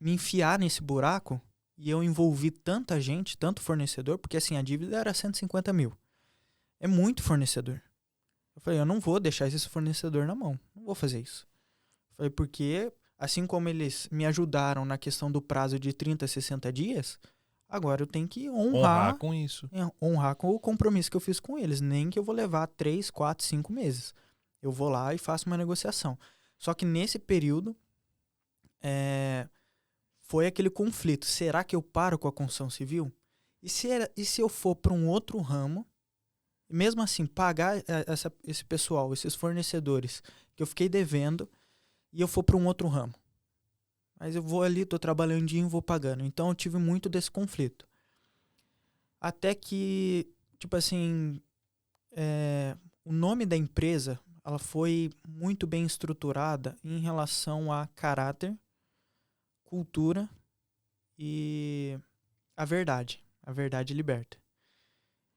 me enfiar nesse buraco e eu envolvi tanta gente, tanto fornecedor, porque assim, a dívida era 150 mil. É muito fornecedor. Eu falei, eu não vou deixar esse fornecedor na mão. Não vou fazer isso. Eu falei, porque assim como eles me ajudaram na questão do prazo de 30 a 60 dias, agora eu tenho que honrar com isso. Honrar com o compromisso que eu fiz com eles. Nem que eu vou levar 3, 4, 5 meses. Eu vou lá e faço uma negociação. Só que nesse período, foi aquele conflito. Será que eu paro com a construção civil? E se eu for para um outro ramo, e mesmo assim pagar esse pessoal, esses fornecedores que eu fiquei devendo, e eu for para um outro ramo? Mas eu vou ali, estou trabalhando e vou pagando. Então eu tive muito desse conflito. Até que, tipo assim, o nome da empresa, ela foi muito bem estruturada em relação a caráter, cultura e a verdade. A verdade liberta.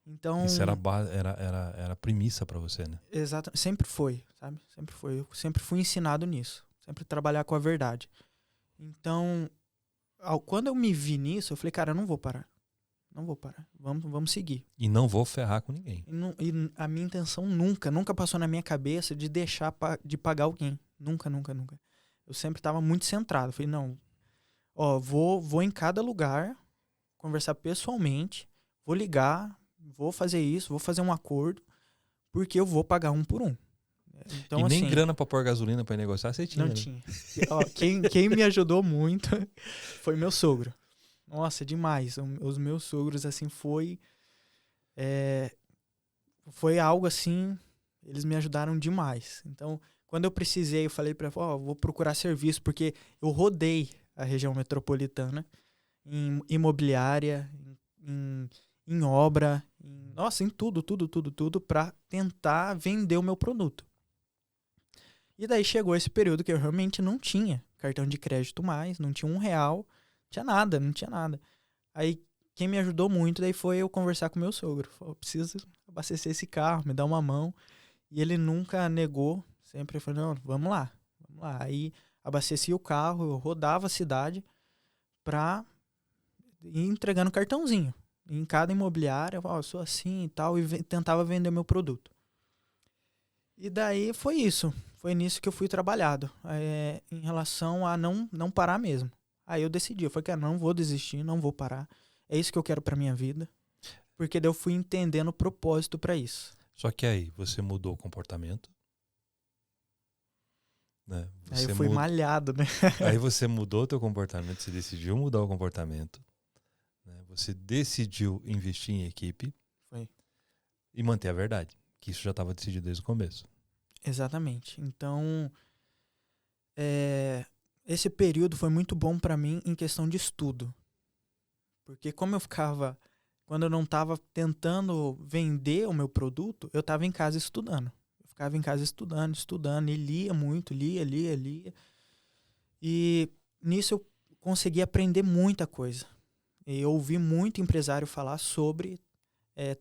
Então, isso era a premissa para você, né? Exato, sempre foi, sabe? Sempre foi. Eu sempre fui ensinado nisso. Sempre trabalhar com a verdade. Então, quando eu me vi nisso, eu falei, cara, eu não vou parar. Não vou parar. Vamos seguir. E não vou ferrar com ninguém. E a minha intenção nunca passou na minha cabeça de deixar de pagar alguém. Nunca. Eu sempre estava muito centrado. Falei, não, vou em cada lugar, conversar pessoalmente, vou ligar, vou fazer isso, vou fazer um acordo, porque eu vou pagar um por um. Então, e nem assim, grana para pôr gasolina para negociar você tinha, não, né? tinha. Quem me ajudou muito foi meu sogro. Nossa, demais. Os meus sogros, assim, foi algo assim, eles me ajudaram demais. Então, quando eu precisei, eu falei para vou procurar serviço, porque eu rodei a região metropolitana em imobiliária, em obra, em tudo para tentar vender o meu produto. E daí chegou esse período que eu realmente não tinha cartão de crédito mais, não tinha R$1, não tinha nada. Aí quem me ajudou muito daí foi eu conversar com meu sogro. Falei, preciso abastecer esse carro, me dá uma mão. E ele nunca negou, sempre falou, não, vamos lá. Aí abasteci o carro, eu rodava a cidade pra ir entregando cartãozinho. Em cada imobiliária, eu sou assim e tal, e tentava vender meu produto. E daí foi isso. Foi nisso que eu fui trabalhado, em relação a não parar mesmo. Aí eu decidi, eu falei, cara, não vou desistir, não vou parar. É isso que eu quero pra minha vida. Porque daí eu fui entendendo o propósito pra isso. Só que aí você mudou o comportamento. Né? Aí eu fui malhado, né? Aí você mudou o teu comportamento, você decidiu mudar o comportamento. Né? Você decidiu investir em equipe. Foi. E manter a verdade. Que isso já estava decidido desde o começo. Exatamente. Então, esse período foi muito bom para mim em questão de estudo. Porque como quando eu não estava tentando vender o meu produto, eu estava em casa estudando. Eu ficava em casa estudando, e lia muito, lia. E nisso eu consegui aprender muita coisa. E eu ouvi muito empresário falar sobre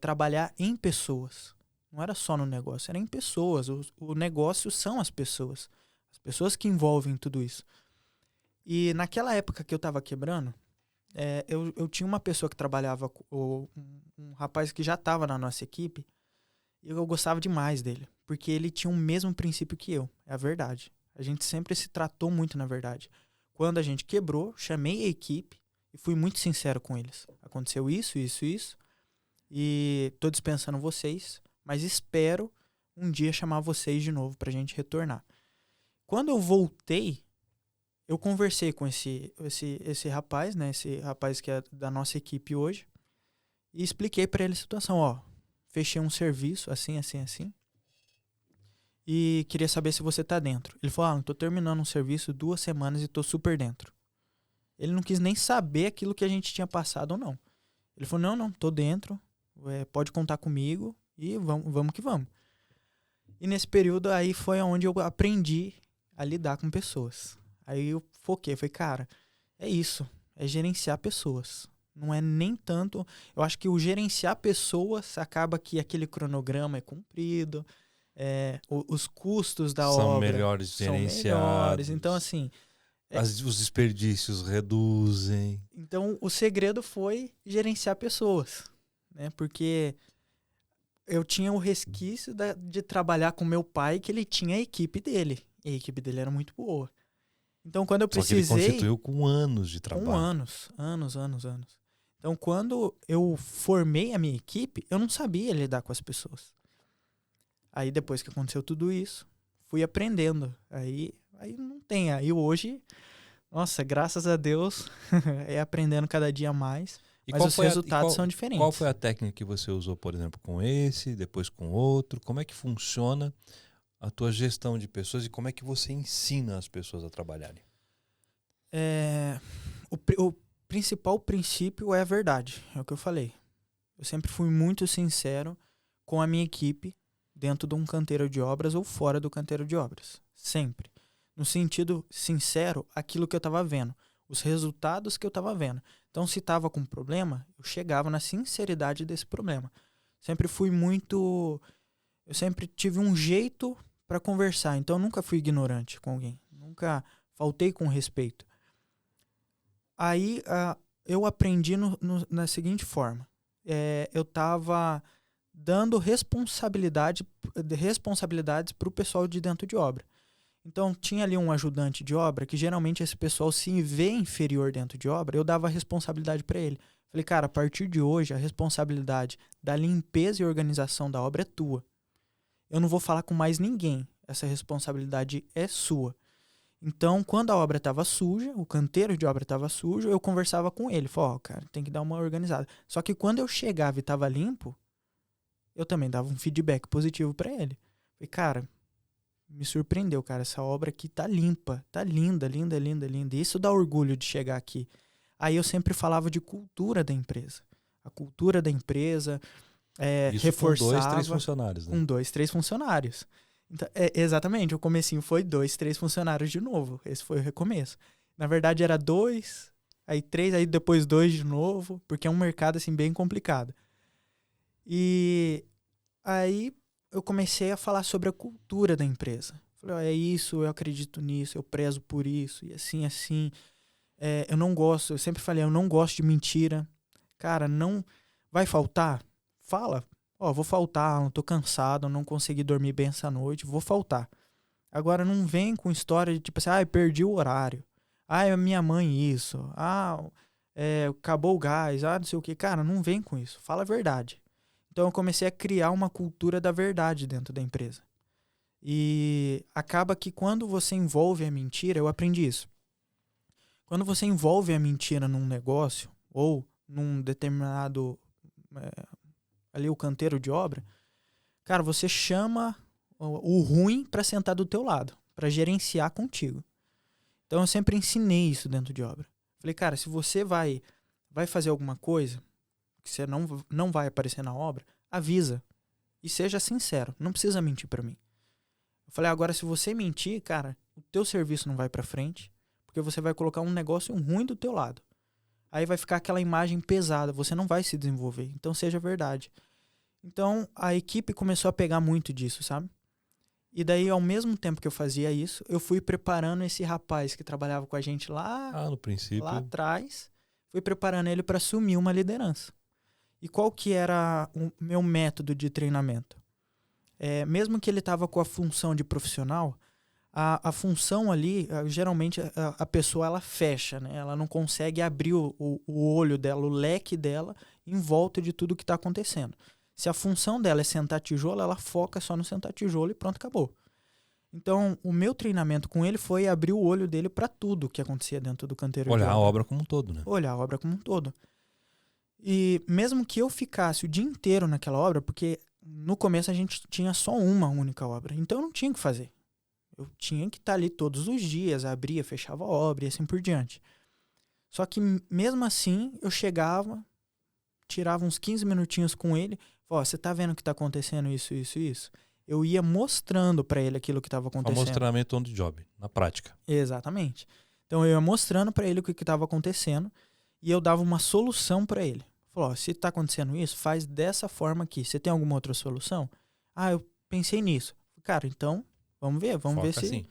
trabalhar em pessoas. Não era só no negócio, era em pessoas. O negócio são as pessoas. As pessoas que envolvem tudo isso. E naquela época que eu tava quebrando, eu tinha uma pessoa que trabalhava, um rapaz que já estava na nossa equipe, e eu gostava demais dele, porque ele tinha o mesmo princípio que eu, é a verdade. A gente sempre se tratou muito na verdade. Quando a gente quebrou, chamei a equipe e fui muito sincero com eles. Aconteceu isso, isso, isso, e tô dispensando vocês, mas espero um dia chamar vocês de novo pra gente retornar. Quando eu voltei, eu conversei com esse rapaz, né? Esse rapaz que é da nossa equipe hoje. E expliquei pra ele a situação, ó. Fechei um serviço, assim, assim, assim. E queria saber se você tá dentro. Ele falou, tô terminando um serviço 2 semanas e tô super dentro. Ele não quis nem saber aquilo que a gente tinha passado ou não. Ele falou, não, tô dentro. Pode contar comigo e vamos que vamos. E nesse período aí foi onde eu aprendi a lidar com pessoas. Aí eu foquei, falei, cara, é isso, é gerenciar pessoas. Não é nem tanto... Eu acho que o gerenciar pessoas acaba que aquele cronograma é cumprido, os custos da são obra melhores são gerenciados. melhores. Então, assim... Os desperdícios reduzem. Então, o segredo foi gerenciar pessoas, né? Porque eu tinha o resquício de trabalhar com meu pai, que ele tinha a equipe dele. E a equipe dele era muito boa. Então, quando eu precisei... Só que ele constituiu com anos de trabalho. Com anos. Então, quando eu formei a minha equipe, eu não sabia lidar com as pessoas. Aí, depois que aconteceu tudo isso, fui aprendendo. Aí não tem. Aí hoje, nossa, graças a Deus, é aprendendo cada dia mais. E mas os resultados são diferentes. Qual foi a técnica que você usou, por exemplo, com esse, depois com outro? Como é que funciona a tua gestão de pessoas e como é que você ensina as pessoas a trabalharem? O principal princípio é a verdade, é o que eu falei. Eu sempre fui muito sincero com a minha equipe dentro de um canteiro de obras ou fora do canteiro de obras. Sempre. No sentido sincero, aquilo que eu estava vendo. Os resultados que eu estava vendo. Então, se estava com problema, eu chegava na sinceridade desse problema. Sempre fui muito... Eu sempre tive um jeito para conversar. Então, eu nunca fui ignorante com alguém. Nunca faltei com respeito. Aí, eu aprendi na seguinte forma. Eu estava dando responsabilidades para o pessoal de dentro de obra. Então, tinha ali um ajudante de obra, que geralmente esse pessoal se vê inferior dentro de obra, eu dava a responsabilidade para ele. Falei, cara, a partir de hoje, a responsabilidade da limpeza e organização da obra é tua. Eu não vou falar com mais ninguém. Essa responsabilidade é sua. Então, quando a obra estava suja, o canteiro de obra estava sujo, eu conversava com ele. Falei, cara, tem que dar uma organizada. Só que quando eu chegava e estava limpo, eu também dava um feedback positivo para ele. Falei, cara, me surpreendeu, cara. Essa obra aqui tá limpa, tá linda, linda, linda, linda. Isso dá orgulho de chegar aqui. Aí eu sempre falava de cultura da empresa. A cultura da empresa, Isso reforçava... com 2, 3 funcionários, né? Com 2, 3 funcionários. Então, exatamente, o comecinho foi 2, 3 funcionários de novo. Esse foi o recomeço. Na verdade era 2, aí 3, aí depois 2 de novo, porque é um mercado assim bem complicado. E aí eu comecei a falar sobre a cultura da empresa. Falei, é isso, eu acredito nisso, eu prezo por isso, e assim, assim. Eu não gosto, eu sempre falei, eu não gosto de mentira. Cara, não vai faltar? Fala. Vou faltar, não tô cansado, não consegui dormir bem essa noite, vou faltar. Agora não vem com história de tipo assim, perdi o horário. Minha mãe isso. Acabou o gás, não sei o que. Cara, não vem com isso, fala a verdade. Então eu comecei a criar uma cultura da verdade dentro da empresa. E acaba que quando você envolve a mentira, eu aprendi isso. Quando você envolve a mentira num negócio, ou num determinado... ali o canteiro de obra, cara, você chama o ruim para sentar do teu lado, para gerenciar contigo. Então eu sempre ensinei isso dentro de obra. Falei, cara, se você vai fazer alguma coisa que você não vai aparecer na obra, avisa e seja sincero, não precisa mentir para mim. Eu falei, agora se você mentir, cara, o teu serviço não vai para frente, porque você vai colocar um negócio ruim do teu lado. Aí vai ficar aquela imagem pesada, você não vai se desenvolver. Então seja verdade. Então a equipe começou a pegar muito disso, sabe? E daí, ao mesmo tempo que eu fazia isso, eu fui preparando esse rapaz que trabalhava com a gente No princípio. lá atrás, fui preparando ele para assumir uma liderança. E qual que era o meu método de treinamento? Mesmo que ele estava com a função de profissional, a função ali, geralmente a pessoa ela fecha, né? Ela não consegue abrir o olho dela, o leque dela em volta de tudo que está acontecendo. Se a função dela é sentar tijolo, ela foca só no sentar tijolo e pronto, acabou. Então, o meu treinamento com ele foi abrir o olho dele para tudo que acontecia dentro do canteiro de obra. Olhar a obra como um todo, né? Olhar a obra como um todo. E mesmo que eu ficasse o dia inteiro naquela obra, porque no começo a gente tinha só uma única obra, então eu não tinha o que fazer. Eu tinha que estar ali todos os dias, abria, fechava a obra e assim por diante. Só que mesmo assim, eu chegava, tirava uns 15 minutinhos com ele, você tá vendo que tá acontecendo isso, isso, isso? Eu ia mostrando para ele aquilo que estava acontecendo. Famoso treinamento on the job, na prática. Exatamente. Então eu ia mostrando para ele o que estava acontecendo e eu dava uma solução para ele. Falou, se tá acontecendo isso, faz dessa forma aqui. Você tem alguma outra solução? Eu pensei nisso. Cara, então vamos ver se... Assim.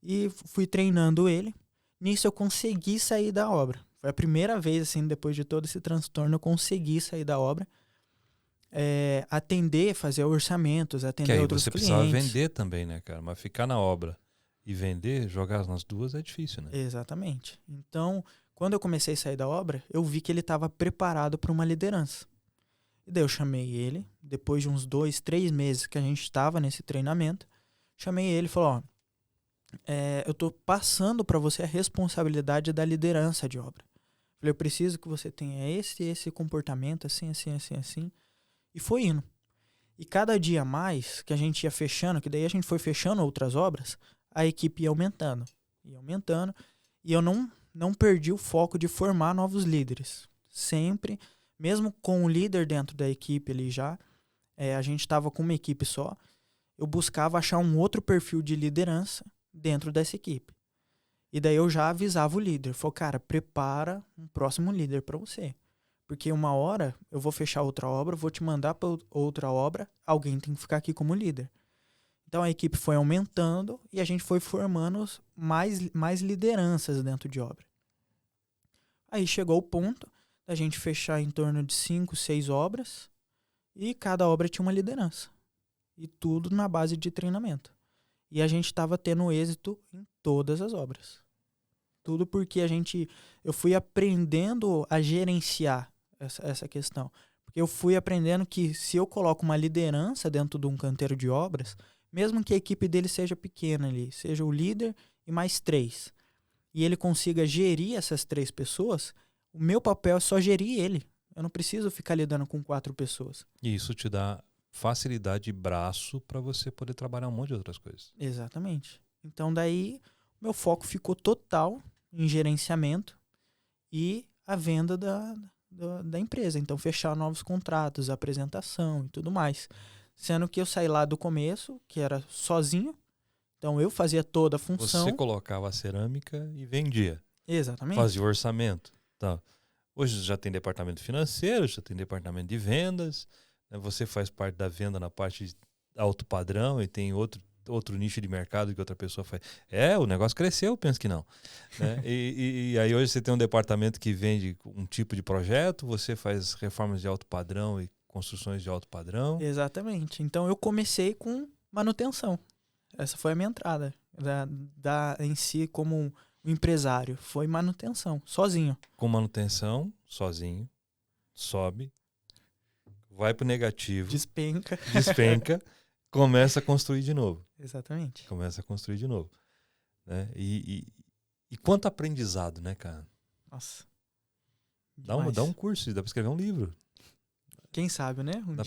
E fui treinando ele. Nisso eu consegui sair da obra. Foi a primeira vez, assim, depois de todo esse transtorno, eu consegui sair da obra. Atender, fazer orçamentos, atender outros clientes. Que aí você precisava vender também, né, cara? Mas ficar na obra e vender, jogar nas duas é difícil, né? Exatamente. Então, quando eu comecei a sair da obra, eu vi que ele estava preparado para uma liderança. E daí eu chamei ele, depois de uns 2, 3 meses que a gente estava nesse treinamento, chamei ele e falei, eu estou passando para você a responsabilidade da liderança de obra. Falei, eu preciso que você tenha esse comportamento, assim, assim, assim, assim. E foi indo. E cada dia mais que a gente ia fechando, que daí a gente foi fechando outras obras, a equipe ia aumentando. E eu não perdi o foco de formar novos líderes. Sempre, mesmo com o líder dentro da equipe ali já, a gente estava com uma equipe só, eu buscava achar um outro perfil de liderança dentro dessa equipe. E daí eu já avisava o líder, falou, cara, prepara um próximo líder para você. Porque uma hora eu vou fechar outra obra, vou te mandar para outra obra, alguém tem que ficar aqui como líder. Então a equipe foi aumentando e a gente foi formando mais lideranças dentro de obra. Aí chegou o ponto da gente fechar em torno de 5, 6 obras e cada obra tinha uma liderança. E tudo na base de treinamento. E a gente estava tendo êxito em todas as obras. Tudo porque eu fui aprendendo a gerenciar essa questão. Porque eu fui aprendendo que se eu coloco uma liderança dentro de um canteiro de obras, mesmo que a equipe dele seja pequena ali, seja o líder e mais 3, e ele consiga gerir essas 3 pessoas, o meu papel é só gerir ele. Eu não preciso ficar lidando com 4 pessoas. E isso te dá facilidade de braço para você poder trabalhar um monte de outras coisas. Exatamente. Então daí, meu foco ficou total em gerenciamento e a venda da empresa. Então, fechar novos contratos, apresentação e tudo mais. Sendo que eu saí lá do começo, que era sozinho. Então, eu fazia toda a função. Você colocava a cerâmica e vendia. Exatamente. Fazia o orçamento. Tá. Hoje já tem departamento financeiro, já tem departamento de vendas. Né? Você faz parte da venda na parte de alto padrão e tem outro nicho de mercado que outra pessoa faz. O negócio cresceu, eu penso que não. Né? E aí hoje você tem um departamento que vende um tipo de projeto, você faz reformas de alto padrão e construções de alto padrão. Exatamente. Então eu comecei com manutenção. Essa foi a minha entrada em si como um empresário. Foi manutenção, sozinho. Com manutenção, sozinho, sobe, vai pro negativo. Despenca. Começa a construir de novo. Exatamente. Começa a construir de novo. Né? E quanto aprendizado, né, cara? Nossa. Dá um curso, dá pra escrever um livro. Quem sabe, né? Dá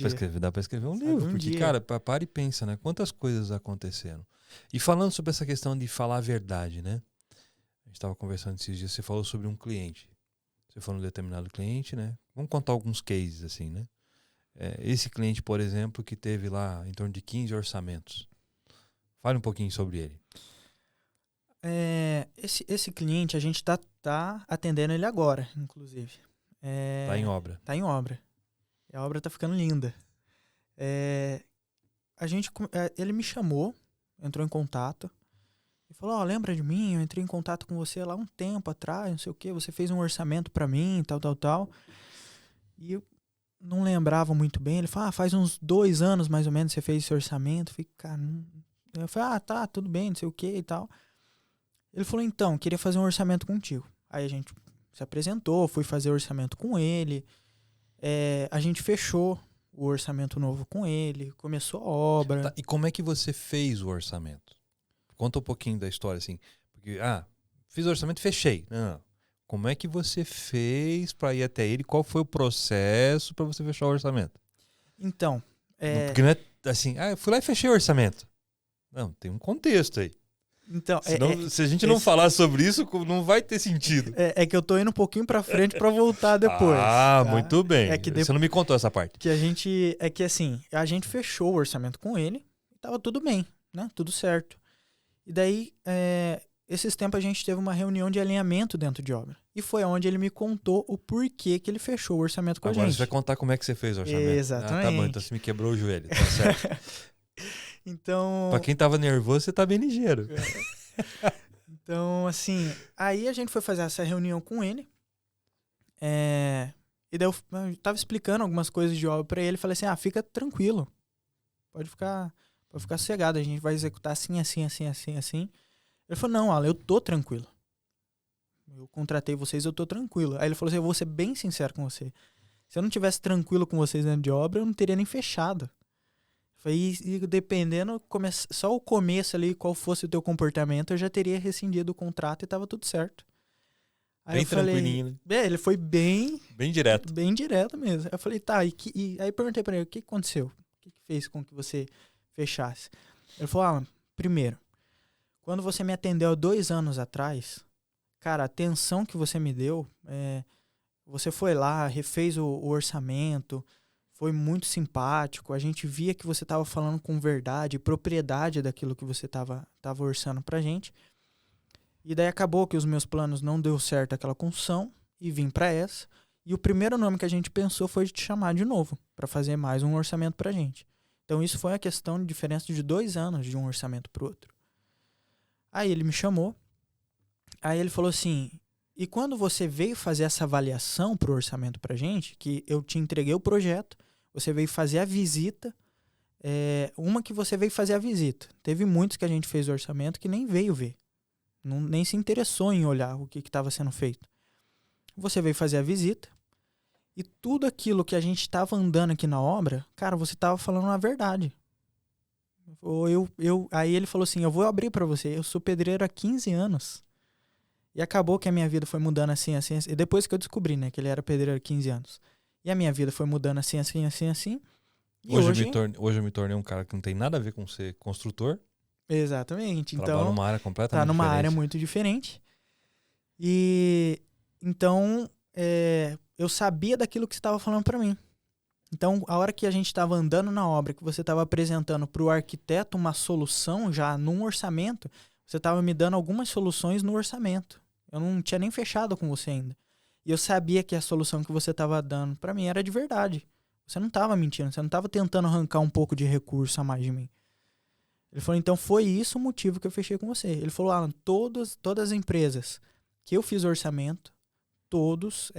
pra escrever um livro. Porque, cara, para e pensa, né? Quantas coisas aconteceram. E falando sobre essa questão de falar a verdade, né? A gente estava conversando esses dias, você falou sobre um cliente. Você falou um determinado cliente, né? Vamos contar alguns cases, assim, né? Esse cliente, por exemplo, que teve lá em torno de 15 orçamentos. Fale um pouquinho sobre ele. Esse cliente, a gente tá atendendo ele agora, inclusive. Tá em obra. Tá em obra. A obra tá ficando linda. Ele me chamou entrou em contato e falou, lembra de mim? Eu entrei em contato com você lá um tempo atrás, não sei o quê, você fez um orçamento para mim, tal. E eu não lembrava muito bem. Ele falou, faz uns 2 anos mais ou menos você fez esse orçamento. Eu falei, cara, não... Eu falei, tá, tudo bem, não sei o quê e tal. Ele falou, então, queria fazer um orçamento contigo. Aí a gente se apresentou, fui fazer orçamento com ele. A gente fechou o orçamento novo com ele, começou a obra. Tá, e como é que você fez o orçamento? Conta um pouquinho da história, assim. Porque, fiz o orçamento e fechei. Não. Como é que você fez para ir até ele? Qual foi o processo para você fechar o orçamento? Então, Porque não é assim, eu fui lá e fechei o orçamento. Não, tem um contexto aí. Então, senão, se a gente não falar sobre isso, não vai ter sentido. É que eu tô indo um pouquinho pra frente pra voltar depois. Tá? Muito bem. Você não me contou essa parte. A gente fechou o orçamento com ele e tava tudo bem, né? Tudo certo. E daí, esses tempos a gente teve uma reunião de alinhamento dentro de obra. E foi onde ele me contou o porquê que ele fechou o orçamento com a gente. Agora você vai contar como é que você fez o orçamento. Exatamente. Tá bom, então você me quebrou o joelho, tá certo. Então... Pra quem tava nervoso, você tá bem ligeiro. Então, assim, aí a gente foi fazer essa reunião com ele. E daí eu tava explicando algumas coisas de obra pra ele. Falei assim, fica tranquilo. Pode ficar sossegado. A gente vai executar assim. Ele falou, não, Alan, eu tô tranquilo. Eu contratei vocês, eu tô tranquilo. Aí ele falou assim, eu vou ser bem sincero com você. Se eu não tivesse tranquilo com vocês dentro de obra, eu não teria nem fechado. E dependendo, só o começo ali, qual fosse o teu comportamento, eu já teria rescindido o contrato e tava tudo certo. Aí bem tranquilinho, né? Ele foi bem direto. Bem direto mesmo. Eu falei, tá, aí perguntei pra ele, o que aconteceu? O que fez com que você fechasse? Ele falou, Alan, primeiro, quando você me atendeu há 2 anos atrás, cara, a atenção que você me deu, você foi lá, refez o orçamento, foi muito simpático, a gente via que você estava falando com verdade, propriedade daquilo que você estava orçando pra gente. E daí acabou que os meus planos não deu certo aquela construção e vim para essa. E o primeiro nome que a gente pensou foi de te chamar de novo para fazer mais um orçamento pra gente. Então isso foi a questão de diferença de 2 anos de um orçamento pro outro. Aí ele me chamou, aí ele falou assim, e quando você veio fazer essa avaliação pro orçamento pra gente, que eu te entreguei o projeto, você veio fazer a visita, uma que você veio fazer a visita. Teve muitos que a gente fez o orçamento que nem veio ver. Nem se interessou em olhar o que estava sendo feito. Você veio fazer a visita e tudo aquilo que a gente estava andando aqui na obra, cara, você estava falando a verdade. Aí ele falou assim, eu vou abrir para você, eu sou pedreiro há 15 anos. E acabou que a minha vida foi mudando assim. E depois que eu descobri, né, que ele era pedreiro há 15 anos. E a minha vida foi mudando assim. E hoje eu me tornei um cara que não tem nada a ver com ser construtor. Exatamente. Trabalho numa área completamente tá numa diferente. área muito diferente. E então eu sabia daquilo que você estava falando para mim. Então, a hora que a gente estava andando na obra, que você estava apresentando para o arquiteto uma solução já num orçamento, você estava me dando algumas soluções no orçamento. Eu não tinha nem fechado com você ainda. E eu sabia que a solução que você estava dando para mim era de verdade. Você não estava mentindo, você não estava tentando arrancar um pouco de recurso a mais de mim. Ele falou, então foi isso o motivo que eu fechei com você. Ele falou, Alan, todas as empresas que eu fiz orçamento, todos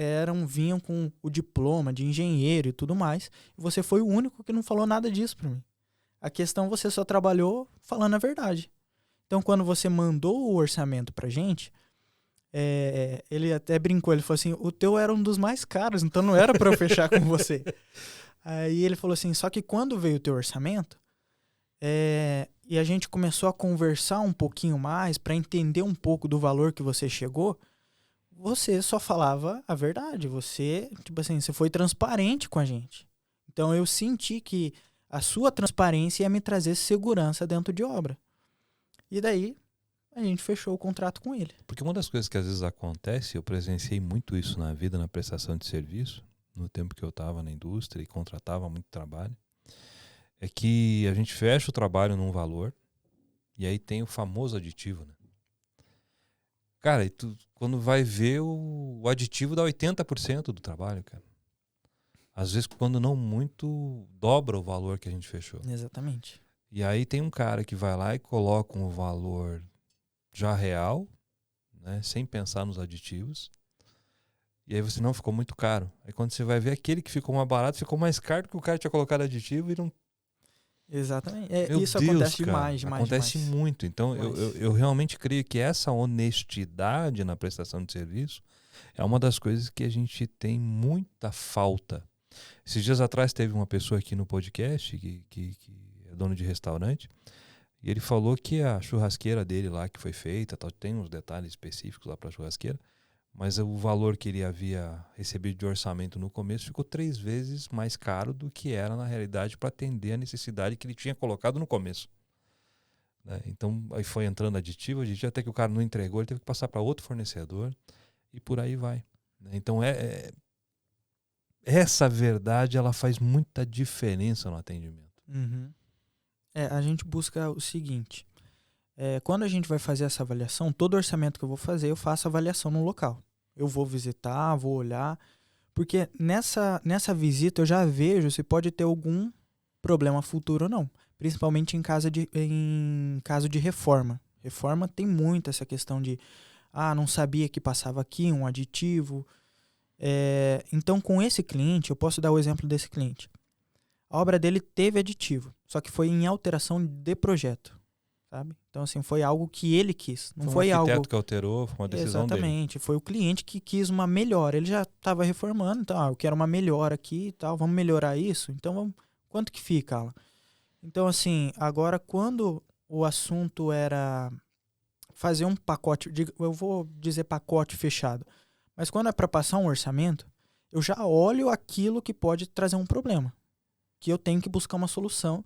vinham com o diploma de engenheiro e tudo mais. E você foi o único que não falou nada disso para mim. A questão, você só trabalhou falando a verdade. Então, quando você mandou o orçamento pra gente, ele até brincou, ele falou assim, o teu era um dos mais caros, então não era para eu fechar com você. Aí ele falou assim, só que quando veio o teu orçamento, e a gente começou a conversar um pouquinho mais para entender um pouco do valor que você chegou, você só falava a verdade. Você foi transparente com a gente. Então eu senti que a sua transparência ia me trazer segurança dentro de obra. E daí a gente fechou o contrato com ele. Porque uma das coisas que às vezes acontece, eu presenciei muito isso na vida, na prestação de serviço, no tempo que eu estava na indústria e contratava muito trabalho, é que a gente fecha o trabalho num valor e aí tem o famoso aditivo, né? Cara, e tu, quando vai ver, o aditivo dá 80% do trabalho, cara. Às vezes, quando não muito, dobra o valor que a gente fechou. Exatamente. E aí tem um cara que vai lá e coloca um valor já real, né, sem pensar nos aditivos. E aí você, não, ficou muito caro. Aí quando você vai ver, aquele que ficou mais barato ficou mais caro que o cara tinha colocado aditivo e não... Exatamente. Meu Isso Deus, acontece cara, demais, acontece demais. muito. Então Demais. eu realmente creio que essa honestidade na prestação de serviço é uma das coisas que a gente tem muita falta. Esses dias atrás teve uma pessoa aqui no podcast que é dono de restaurante, e ele falou que a churrasqueira dele lá que foi feita, tem uns detalhes específicos lá para a churrasqueira, mas o valor que ele havia recebido de orçamento no começo ficou 3 vezes mais caro do que era na realidade para atender a necessidade que ele tinha colocado no começo. Né? Então aí foi entrando aditivo, até que o cara não entregou, ele teve que passar para outro fornecedor e por aí vai. Né? Então essa verdade ela faz muita diferença no atendimento. Uhum. A gente busca o seguinte, quando a gente vai fazer essa avaliação, todo orçamento que eu vou fazer, eu faço avaliação no local. Eu vou visitar, vou olhar, porque nessa visita eu já vejo se pode ter algum problema futuro ou não, principalmente em caso de reforma. Reforma tem muito essa questão de, não sabia que passava aqui um aditivo. Então, com esse cliente, eu posso dar o exemplo desse cliente. A obra dele teve aditivo, só que foi em alteração de projeto, sabe? Então, assim, foi algo que ele quis. Não foi um arquiteto algo que alterou, foi uma decisão dele. Exatamente, foi o cliente que quis uma melhora. Ele já estava reformando, então, eu quero uma melhora aqui e tal, vamos melhorar isso? Então, quanto que fica, Alan? Então, assim, agora quando o assunto era fazer um pacote, eu vou dizer pacote fechado, mas quando é para passar um orçamento, eu já olho aquilo que pode trazer um problema, que eu tenho que buscar uma solução.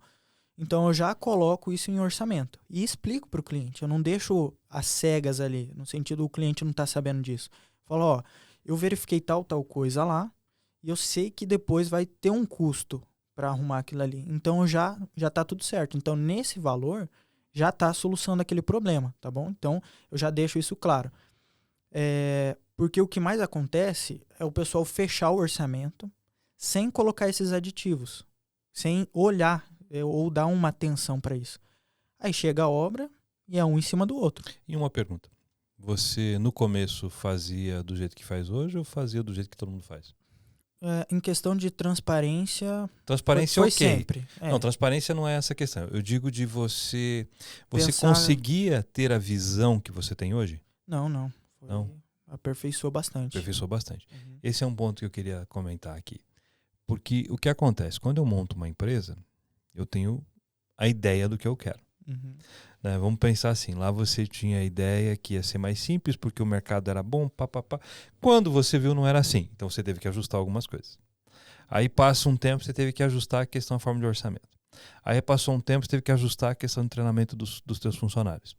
Então eu já coloco isso em orçamento e explico para o cliente. Eu não deixo as cegas ali, no sentido o cliente não está sabendo disso. Falo, eu verifiquei tal coisa lá e eu sei que depois vai ter um custo para arrumar aquilo ali. Então já está tudo certo. Então nesse valor já está a solução daquele problema, tá bom? Então eu já deixo isso claro. Porque o que mais acontece é o pessoal fechar o orçamento sem colocar esses aditivos, sem olhar ou dar uma atenção para isso. Aí chega a obra e é um em cima do outro. E uma pergunta. Você, no começo, fazia do jeito que faz hoje ou fazia do jeito que todo mundo faz? Em questão de transparência... Transparência foi ok. sempre. Não, transparência não é essa questão. Eu digo de você... Você Pensar... conseguia ter a visão que você tem hoje? Não. Não? Aperfeiçoou bastante. Aperfeiçoou bastante. Uhum. Esse é um ponto que eu queria comentar aqui. Porque o que acontece? Quando eu monto uma empresa, eu tenho a ideia do que eu quero. Uhum. Né? Vamos pensar assim, lá você tinha a ideia que ia ser mais simples porque o mercado era bom, papapá. Quando você viu não era assim, então você teve que ajustar algumas coisas. Aí passa um tempo, você teve que ajustar a questão da forma de orçamento. Aí passou um tempo, você teve que ajustar a questão de treinamento dos teus funcionários.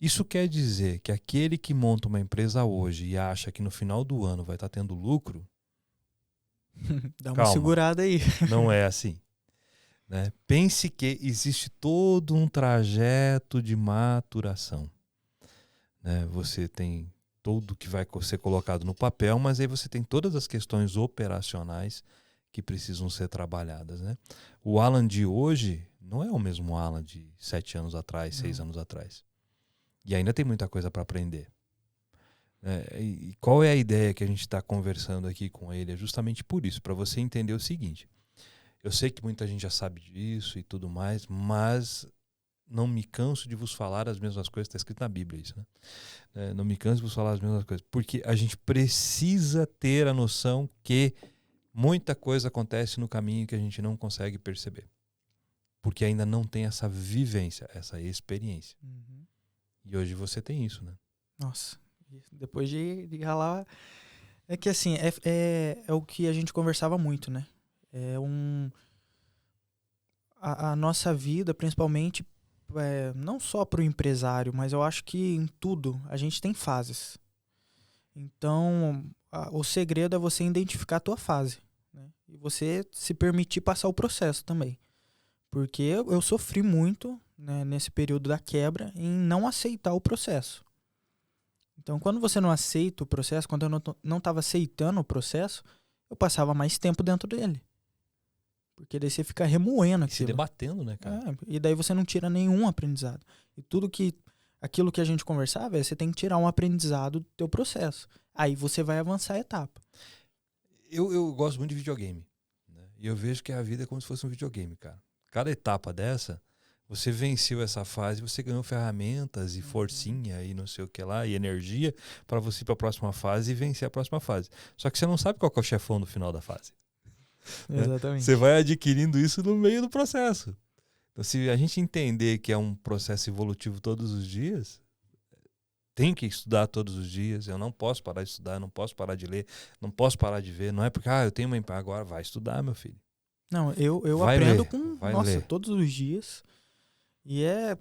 Isso quer dizer que aquele que monta uma empresa hoje e acha que no final do ano vai estar tendo lucro, dá uma calma, segurada aí. Não é assim. Né? Pense que existe todo um trajeto de maturação. Né? Você tem tudo que vai ser colocado no papel, mas aí você tem todas as questões operacionais que precisam ser trabalhadas. Né? O Alan de hoje não é o mesmo Alan de 7 anos atrás, 6 anos atrás. E ainda tem muita coisa para aprender. E qual é a ideia que a gente está conversando aqui com ele? É justamente por isso, para você entender o seguinte. Eu sei que muita gente já sabe disso e tudo mais, mas não me canso de vos falar as mesmas coisas, está escrito na Bíblia isso, né? Não me canso de vos falar as mesmas coisas, porque a gente precisa ter a noção que muita coisa acontece no caminho que a gente não consegue perceber, porque ainda não tem essa vivência, essa experiência. Uhum. E hoje você tem isso, né? Nossa, depois de ralar... É que assim, é o que a gente conversava muito, né? A nossa vida, principalmente, não só para o empresário, mas eu acho que em tudo a gente tem fases. Então, o segredo é você identificar a tua fase, né? E você se permitir passar o processo também. Porque eu sofri muito, né, nesse período da quebra em não aceitar o processo. Então, quando você não aceita o processo, quando eu não estava aceitando o processo, eu passava mais tempo dentro dele. Porque daí você fica remoendo Se aquilo. debatendo, né, cara? E daí você não tira nenhum aprendizado. E aquilo que a gente conversava você tem que tirar um aprendizado do teu processo. Aí você vai avançar a etapa. Eu gosto muito de videogame, né? E eu vejo que a vida é como se fosse um videogame, cara. Cada etapa dessa, você venceu essa fase, você ganhou ferramentas e forcinha e não sei o que lá, e energia para você ir para a próxima fase e vencer a próxima fase. Só que você não sabe qual que é o chefão no final da fase. Né? Exatamente. Você vai adquirindo isso no meio do processo. Então, se a gente entender que é um processo evolutivo todos os dias, tem que estudar todos os dias. Eu não posso parar de estudar, não posso parar de ler, não posso parar de ver. Não é porque eu tenho uma... Agora vai estudar, meu filho. Não, eu Vai aprendo ler, ler. todos os dias. E é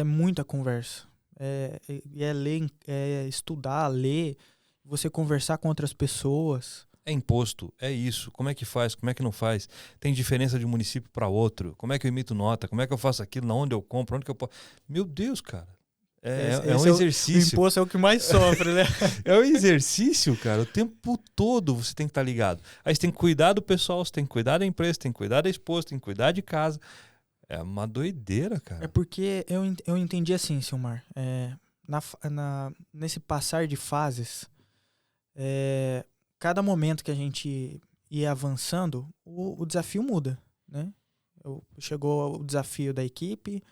muita conversa. É ler, é estudar, ler, você conversar com outras pessoas. É imposto, é isso. Como é que faz? Como é que não faz? Tem diferença de um município para outro? Como é que eu emito nota? Como é que eu faço aquilo? Onde eu compro? Onde que eu posso? Meu Deus, cara. É um exercício. O imposto é o que mais sofre, né? É um exercício, cara. O tempo todo você tem que estar ligado. Aí você tem que cuidar do pessoal, você tem que cuidar da empresa, você tem que cuidar da esposa, tem que cuidar de casa. É uma doideira, cara. É porque eu entendi assim, Silmar. Nesse passar de fases, cada momento que a gente ia avançando, o desafio muda, né? Chegou o desafio da equipe,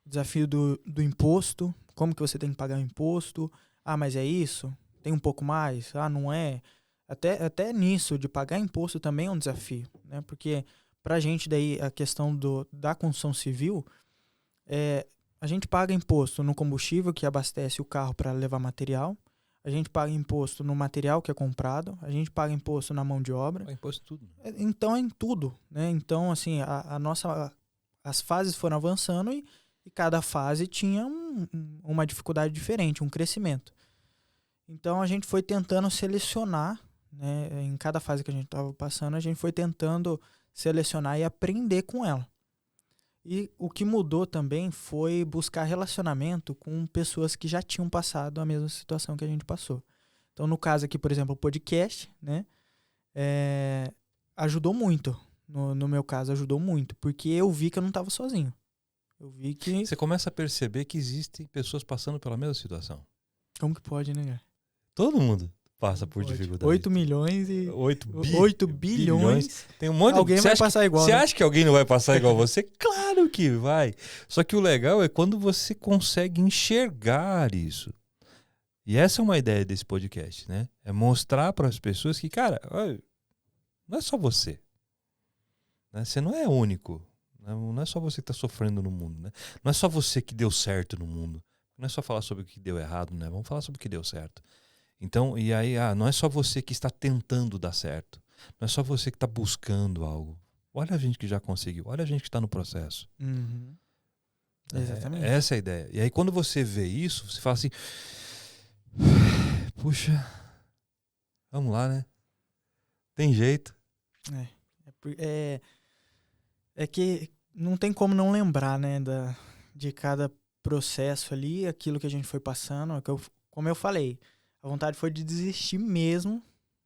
o desafio do imposto, como que você tem que pagar o imposto. Mas é isso? Tem um pouco mais? Não é? Até nisso, de pagar imposto também é um desafio, né? Porque pra gente daí, a questão da construção civil, a gente paga imposto no combustível que abastece o carro para levar material, a gente paga imposto no material que é comprado, a gente paga imposto na mão de obra. Paga imposto tudo. Então é em tudo, né? Então, assim, as fases foram avançando e cada fase tinha uma dificuldade diferente, um crescimento. Então a gente foi tentando selecionar, né? Em cada fase que a gente estava passando, a gente foi tentando selecionar e aprender com ela. E o que mudou também foi buscar relacionamento com pessoas que já tinham passado a mesma situação que a gente passou. Então, no caso aqui, por exemplo, o podcast, né, ajudou muito. No meu caso, ajudou muito. Porque eu vi que eu não estava sozinho. Eu vi que... Você começa a perceber que existem pessoas passando pela mesma situação. Como que pode, né, cara? Todo mundo passa por dificuldade. 8 milhões e... 8 bilhões. Tem um monte Alguém de... vai passar igual, Você né? acha que alguém não vai passar igual você? Claro que vai. Só que o legal é quando você consegue enxergar isso. E essa é uma ideia desse podcast, né? É mostrar para as pessoas que, cara, não é só você. Né? Você não é único. Não é só você que está sofrendo no mundo, né? Não é só você que deu certo no mundo. Não é só falar sobre o que deu errado, né? Vamos falar sobre o que deu certo. Então, e aí, não é só você que está tentando dar certo. Não é só você que está buscando algo. Olha a gente que já conseguiu. Olha a gente que está no processo. Uhum. Exatamente. Essa é a ideia. E aí, quando você vê isso, você fala assim... Puxa, vamos lá, né? Tem jeito. É que não tem como não lembrar, né, de cada processo ali, aquilo que a gente foi passando. Como eu falei, a vontade foi de desistir mesmo.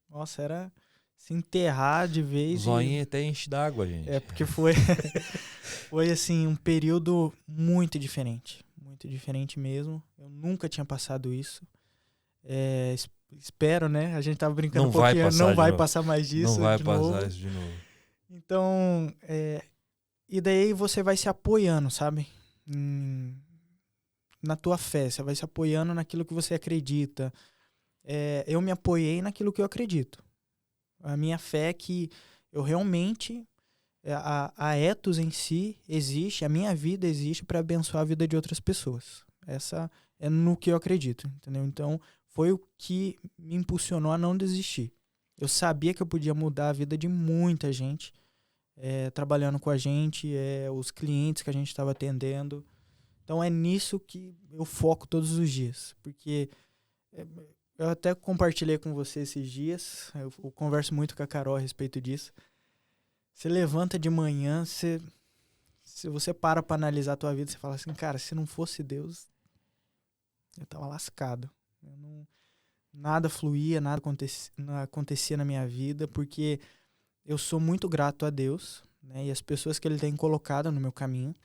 Nossa, era se enterrar de vez. O zoinho até enche d'água, gente. Porque foi assim, um período muito diferente. Muito diferente mesmo. Eu nunca tinha passado isso. Espero, né? A gente tava brincando Não um pouquinho, não vai novo. passar mais disso. Não vai de passar novo. isso de novo. Então, e daí você vai se apoiando, sabe? Na tua fé, você vai se apoiando naquilo que você acredita. Eu me apoiei naquilo que eu acredito. A minha fé é que eu realmente, a ethos em si existe, a minha vida existe para abençoar a vida de outras pessoas. Essa é no que eu acredito, entendeu? Então, foi o que me impulsionou a não desistir. Eu sabia que eu podia mudar a vida de muita gente, trabalhando com a gente, os clientes que a gente estava atendendo. Então, é nisso que eu foco todos os dias. Porque eu até compartilhei com você esses dias, eu converso muito com a Carol a respeito disso. Você levanta de manhã, se você para analisar a tua vida, você fala assim, cara, se não fosse Deus, eu tava lascado. Nada fluía, nada acontecia na minha vida, porque eu sou muito grato a Deus, né? E as pessoas que ele tem colocado no meu caminho.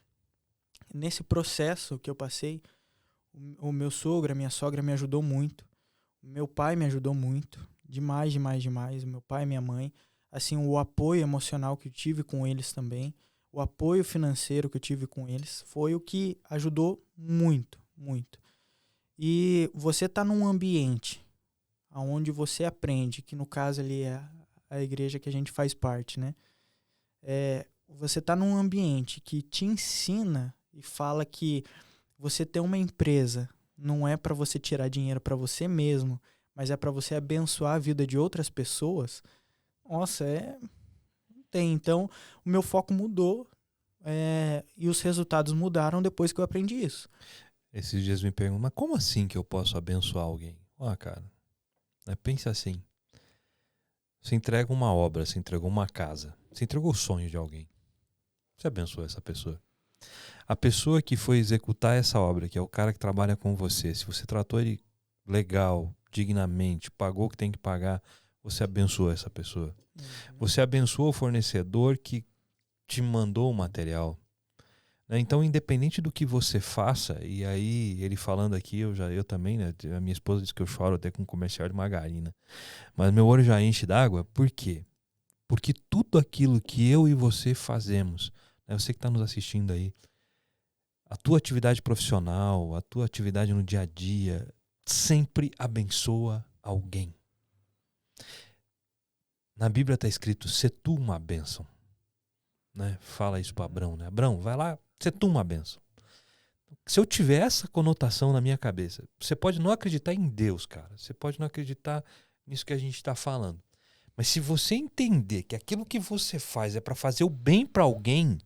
Nesse processo que eu passei, o meu sogro, a minha sogra me ajudou muito. O meu pai me ajudou muito. Demais, demais, demais. O meu pai e minha mãe. Assim, o apoio emocional que eu tive com eles também. O apoio financeiro que eu tive com eles. Foi o que ajudou muito, muito. E você tá num ambiente onde você aprende, que no caso ali é a igreja que a gente faz parte, né? Você tá num ambiente que te ensina e fala que você ter uma empresa não é para você tirar dinheiro para você mesmo, mas é para você abençoar a vida de outras pessoas. Nossa, tem. Então, o meu foco mudou e os resultados mudaram depois que eu aprendi isso. Esses dias me perguntam, mas como assim que eu posso abençoar alguém? Cara, pensa assim. Você entrega uma obra, você entregou uma casa, você entregou o sonho de alguém. Você abençoou essa pessoa. A pessoa que foi executar essa obra, que é o cara que trabalha com você, se você tratou ele legal, dignamente, pagou o que tem que pagar, você abençoou essa pessoa. Você abençoou o fornecedor que te mandou o material. Então, independente do que você faça, e aí ele falando aqui, eu também, né? A minha esposa diz que eu choro até com comercial de margarina. Mas meu olho já enche d'água. Por quê? Porque tudo aquilo que eu e você fazemos, né, você que está nos assistindo aí, a tua atividade profissional, a tua atividade no dia a dia, sempre abençoa alguém. Na Bíblia está escrito, sê tu uma bênção. Né? Fala isso para Abrão, né? Abrão, vai lá, sê tu uma bênção. Se eu tiver essa conotação na minha cabeça, você pode não acreditar em Deus, cara. Você pode não acreditar nisso que a gente está falando. Mas se você entender que aquilo que você faz é para fazer o bem para alguém,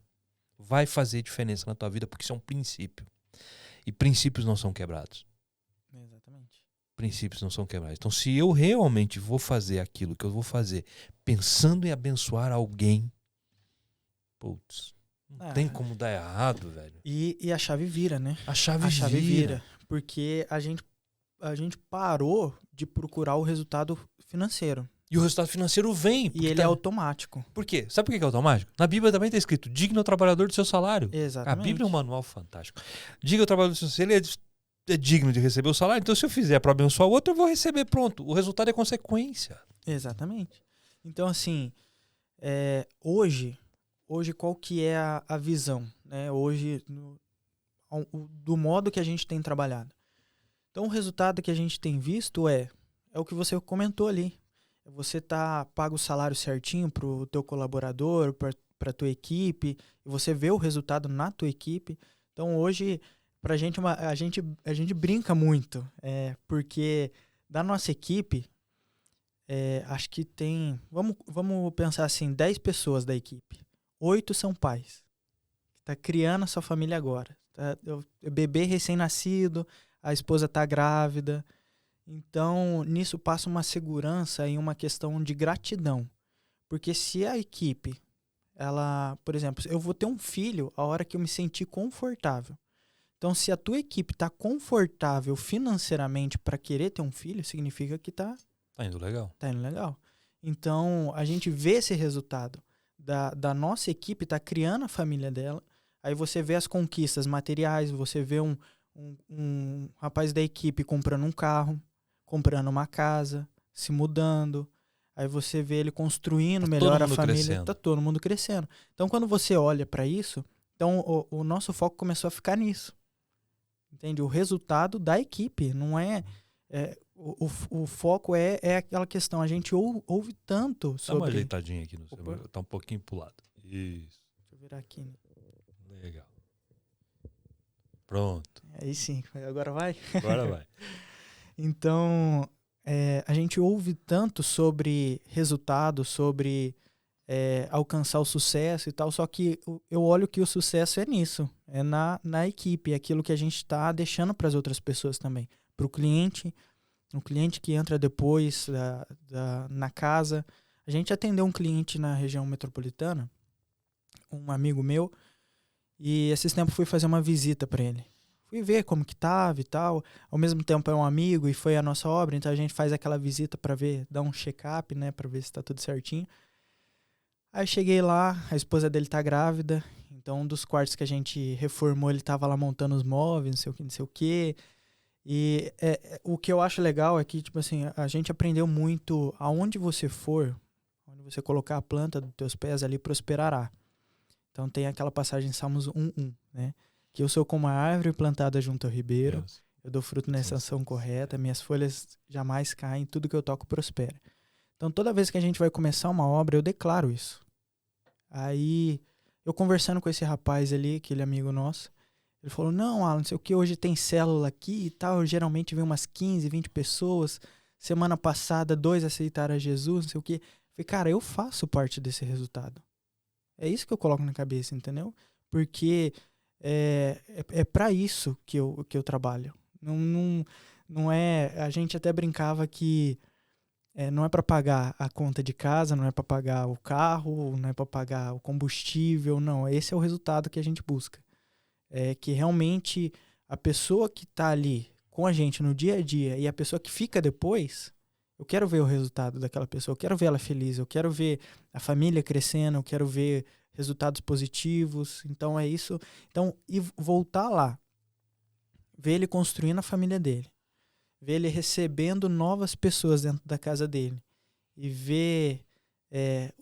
vai fazer diferença na tua vida, porque isso é um princípio. E princípios não são quebrados. Exatamente. Princípios não são quebrados. Então, se eu realmente vou fazer aquilo que eu vou fazer pensando em abençoar alguém, putz, não tem como dar errado, velho. E a chave vira, né? A chave vira. Porque a gente parou de procurar o resultado financeiro. E o resultado financeiro vem. E ele é automático. Por quê? Sabe por que é automático? Na Bíblia também está escrito, digno ao trabalhador do seu salário. Exatamente. A Bíblia é um manual fantástico. Diga ao trabalhador do seu salário, ele é digno de receber o salário, então se eu fizer para abençoar o outro, eu vou receber, pronto. O resultado é consequência. Exatamente. Então, assim, hoje qual que é a visão? Né? Hoje, do modo que a gente tem trabalhado. Então, o resultado que a gente tem visto é o que você comentou ali. Você paga o salário certinho para o teu colaborador, para a tua equipe, e você vê o resultado na tua equipe. Então, hoje, pra gente, a gente brinca muito, porque da nossa equipe, acho que tem, vamos pensar assim, 10 pessoas da equipe. 8 são pais, que tá criando a sua família agora. Tá? O bebê recém-nascido, a esposa tá grávida. Então, nisso passa uma segurança e uma questão de gratidão. Porque se a equipe, por exemplo, eu vou ter um filho a hora que eu me sentir confortável. Então, se a tua equipe está confortável financeiramente para querer ter um filho, significa que tá indo legal. Tá indo legal. Então, a gente vê esse resultado da nossa equipe, tá criando a família dela. Aí você vê as conquistas materiais, você vê um rapaz da equipe comprando um carro, comprando uma casa, se mudando. Aí você vê ele construindo melhor a família. Crescendo. Tá todo mundo crescendo. Então, quando você olha para isso, então o nosso foco começou a ficar nisso. Entende? O resultado da equipe, não é... O foco é aquela questão. A gente ouve tanto sobre... Dá uma ajeitadinha aqui no seu... Tá um pouquinho pro lado. Isso. Deixa eu virar aqui. Legal. Pronto. Aí sim. Agora vai? Agora vai. Então, a gente ouve tanto sobre resultado, sobre alcançar o sucesso e tal, só que eu olho que o sucesso é nisso, é na equipe, é aquilo que a gente está deixando para as outras pessoas também, para o cliente que entra depois na casa. A gente atendeu um cliente na região metropolitana, um amigo meu, e esses tempos fui fazer uma visita para ele. Fui ver como que tava e tal. Ao mesmo tempo é um amigo e foi a nossa obra, então a gente faz aquela visita para ver, dar um check-up, né, para ver se tá tudo certinho. Aí eu cheguei lá, a esposa dele tá grávida, então um dos quartos que a gente reformou, ele tava lá montando os móveis, não sei o que, não sei o que. E o que eu acho legal é que, tipo assim, a gente aprendeu muito, aonde você for, onde você colocar a planta dos teus pés ali, prosperará. Então tem aquela passagem em Salmos 1:1, né? Que eu sou como a árvore plantada junto ao ribeiro, Deus. eu dou fruto na estação correta, minhas folhas jamais caem, tudo que eu toco prospera. Então toda vez que a gente vai começar uma obra, eu declaro isso. Aí, eu conversando com esse rapaz ali, aquele amigo nosso, ele falou, não, Alan, não sei o que, hoje tem célula aqui e tal, geralmente vem umas 15, 20 pessoas, semana passada 2 aceitaram a Jesus, não sei o que. Eu falei, cara, eu faço parte desse resultado. É isso que eu coloco na cabeça, entendeu? Porque é para isso que eu trabalho. Não é, a gente até brincava que não é para pagar a conta de casa, não é para pagar o carro, não é para pagar o combustível, não. Esse é o resultado que a gente busca. É que realmente a pessoa que está ali com a gente no dia a dia e a pessoa que fica depois, eu quero ver o resultado daquela pessoa, eu quero ver ela feliz, eu quero ver a família crescendo, eu quero ver resultados positivos. Então é isso. Então, e voltar lá, ver ele construindo a família dele, ver ele recebendo novas pessoas dentro da casa dele e ver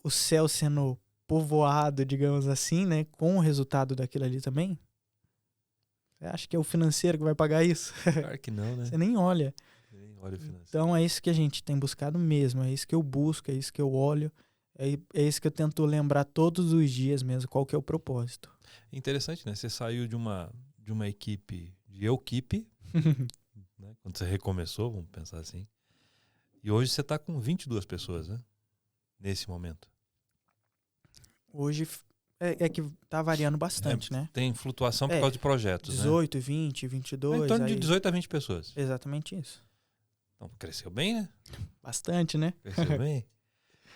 o céu sendo povoado, digamos assim, né, com o resultado daquilo ali também. Você acha que é o financeiro que vai pagar isso? Claro que não, né? Você nem olha. Nem olha o financeiro. Então é isso que a gente tem buscado mesmo, é isso que eu busco, é isso que eu olho, é isso que eu tento lembrar todos os dias mesmo, qual que é o propósito. Interessante, né? Você saiu de uma equipe, de equipe, né? Quando você recomeçou, vamos pensar assim. E hoje você está com 22 pessoas, né? Nesse momento. Hoje é que tá variando bastante, né? Tem flutuação por causa de projetos, 18, 20, 22. Em torno de aí... 18 a 20 pessoas. Exatamente isso. Então, cresceu bem, né? Bastante, né? Cresceu bem.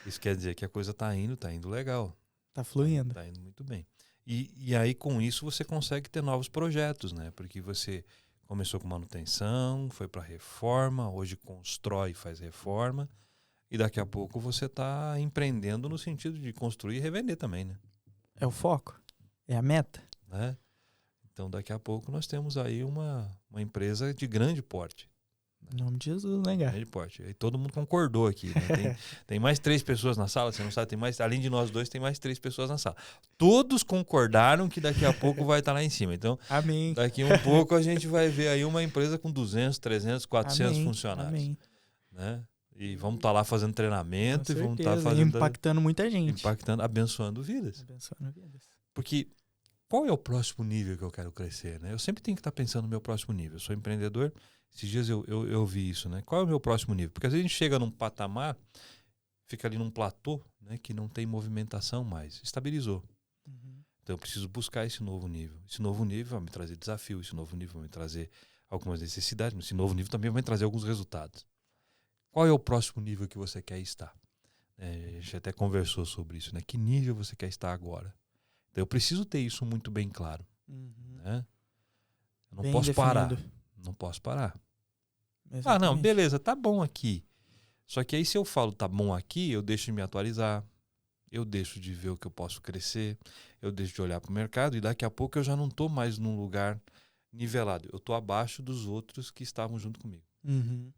Isso quer dizer que a coisa tá indo legal. Tá fluindo. Tá indo muito bem. E aí, com isso, você consegue ter novos projetos, né? Porque você começou com manutenção, foi para reforma, hoje constrói e faz reforma. E daqui a pouco você tá empreendendo no sentido de construir e revender também, né? É o foco? É a meta? Né? Então, daqui a pouco nós temos aí uma empresa de grande porte. Em nome de Jesus, né, cara? Grande porte. E todo mundo concordou aqui. Né? Tem mais 3 pessoas na sala, você não sabe, além de nós dois, tem mais 3 pessoas na sala. Todos concordaram que daqui a pouco vai estar lá em cima. Então, amém. Daqui um pouco a gente vai ver aí uma empresa com 200, 300, 400 amém. funcionários. Amém. Né? E vamos estar lá fazendo treinamento Com e vamos certeza. estar fazendo... Impactando muita gente. Impactando, abençoando vidas. Abençoando vidas. Porque qual é o próximo nível que eu quero crescer? Né? Eu sempre tenho que estar pensando no meu próximo nível. Eu sou empreendedor, esses dias eu vi isso. Né? Qual é o meu próximo nível? Porque às vezes a gente chega num patamar, fica ali num platô, né, que não tem movimentação mais. Estabilizou. Uhum. Então eu preciso buscar esse novo nível. Esse novo nível vai me trazer desafio, esse novo nível vai me trazer algumas necessidades, mas esse novo nível também vai me trazer alguns resultados. Qual é o próximo nível que você quer estar? A gente até conversou sobre isso, né? Que nível você quer estar agora? Então eu preciso ter isso muito bem claro. Uhum. Né? Eu não Bem posso definido. parar. Não posso parar. Exatamente. Ah, não, beleza, tá bom aqui. Só que aí se eu falo tá bom aqui, eu deixo de me atualizar, eu deixo de ver o que eu posso crescer, eu deixo de olhar para o mercado e daqui a pouco eu já não estou mais num lugar nivelado. Eu estou abaixo dos outros que estavam junto comigo. Uhum.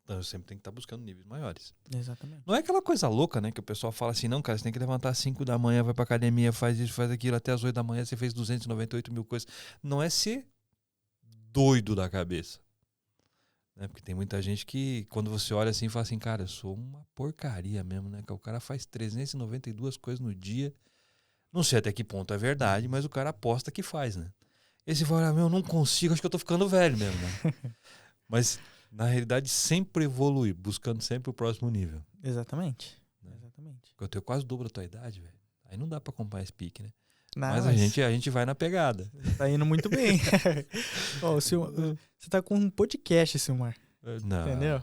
Então eu sempre tenho que estar buscando níveis maiores. Exatamente. Não é aquela coisa louca, né? Que o pessoal fala assim, não, cara, você tem que levantar às 5 da manhã, vai pra academia, faz isso, faz aquilo, até às 8 da manhã você fez 298 mil coisas. Não é ser doido da cabeça. Né? Porque tem muita gente que, quando você olha assim, fala assim, cara, eu sou uma porcaria mesmo, né? Que o cara faz 392 coisas no dia. Não sei até que ponto é verdade, mas o cara aposta que faz, né? E você fala, eu não consigo, acho que eu tô ficando velho mesmo, né? Mas... na realidade, sempre evoluir, buscando sempre o próximo nível. Exatamente. Né? Exatamente. Porque eu tenho quase o dobro da tua idade, velho. Aí não dá pra acompanhar esse pique, né? Não, mas a gente vai na pegada. Tá indo muito bem. Você tá com um podcast, Silmar. Não. Entendeu?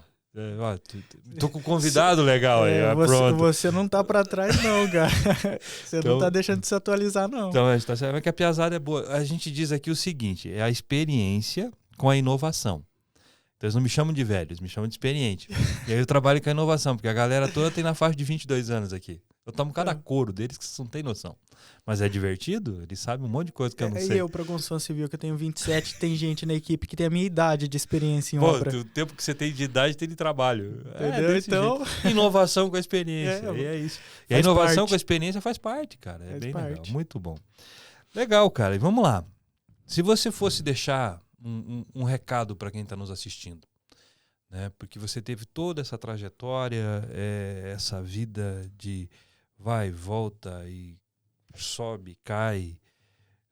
Tô com um convidado legal aí. Pronto. Você não tá pra trás, não, cara. Você então, não tá deixando de se atualizar, não. Então, a gente tá sabendo que a piazada é boa. A gente diz aqui o seguinte, é a experiência com a inovação. Então eles não me chamam de velho, eles me chamam de experiente. E aí eu trabalho com a inovação, porque a galera toda tem na faixa de 22 anos aqui. Eu tomo cada couro deles que você não tem noção. Mas é divertido, eles sabem um monte de coisa que eu não sei. E eu, pra construção civil, que eu tenho 27, tem gente na equipe que tem a minha idade de experiência em obra. O tempo que você tem de idade tem de trabalho. Entendeu? Então... Inovação com a experiência. E é isso. E a inovação com a experiência faz parte, cara. É bem legal. Muito bom. Legal, cara. E vamos lá. Se você fosse deixar um recado para quem está nos assistindo, né? Porque você teve toda essa trajetória, essa vida de vai, volta e sobe, cai,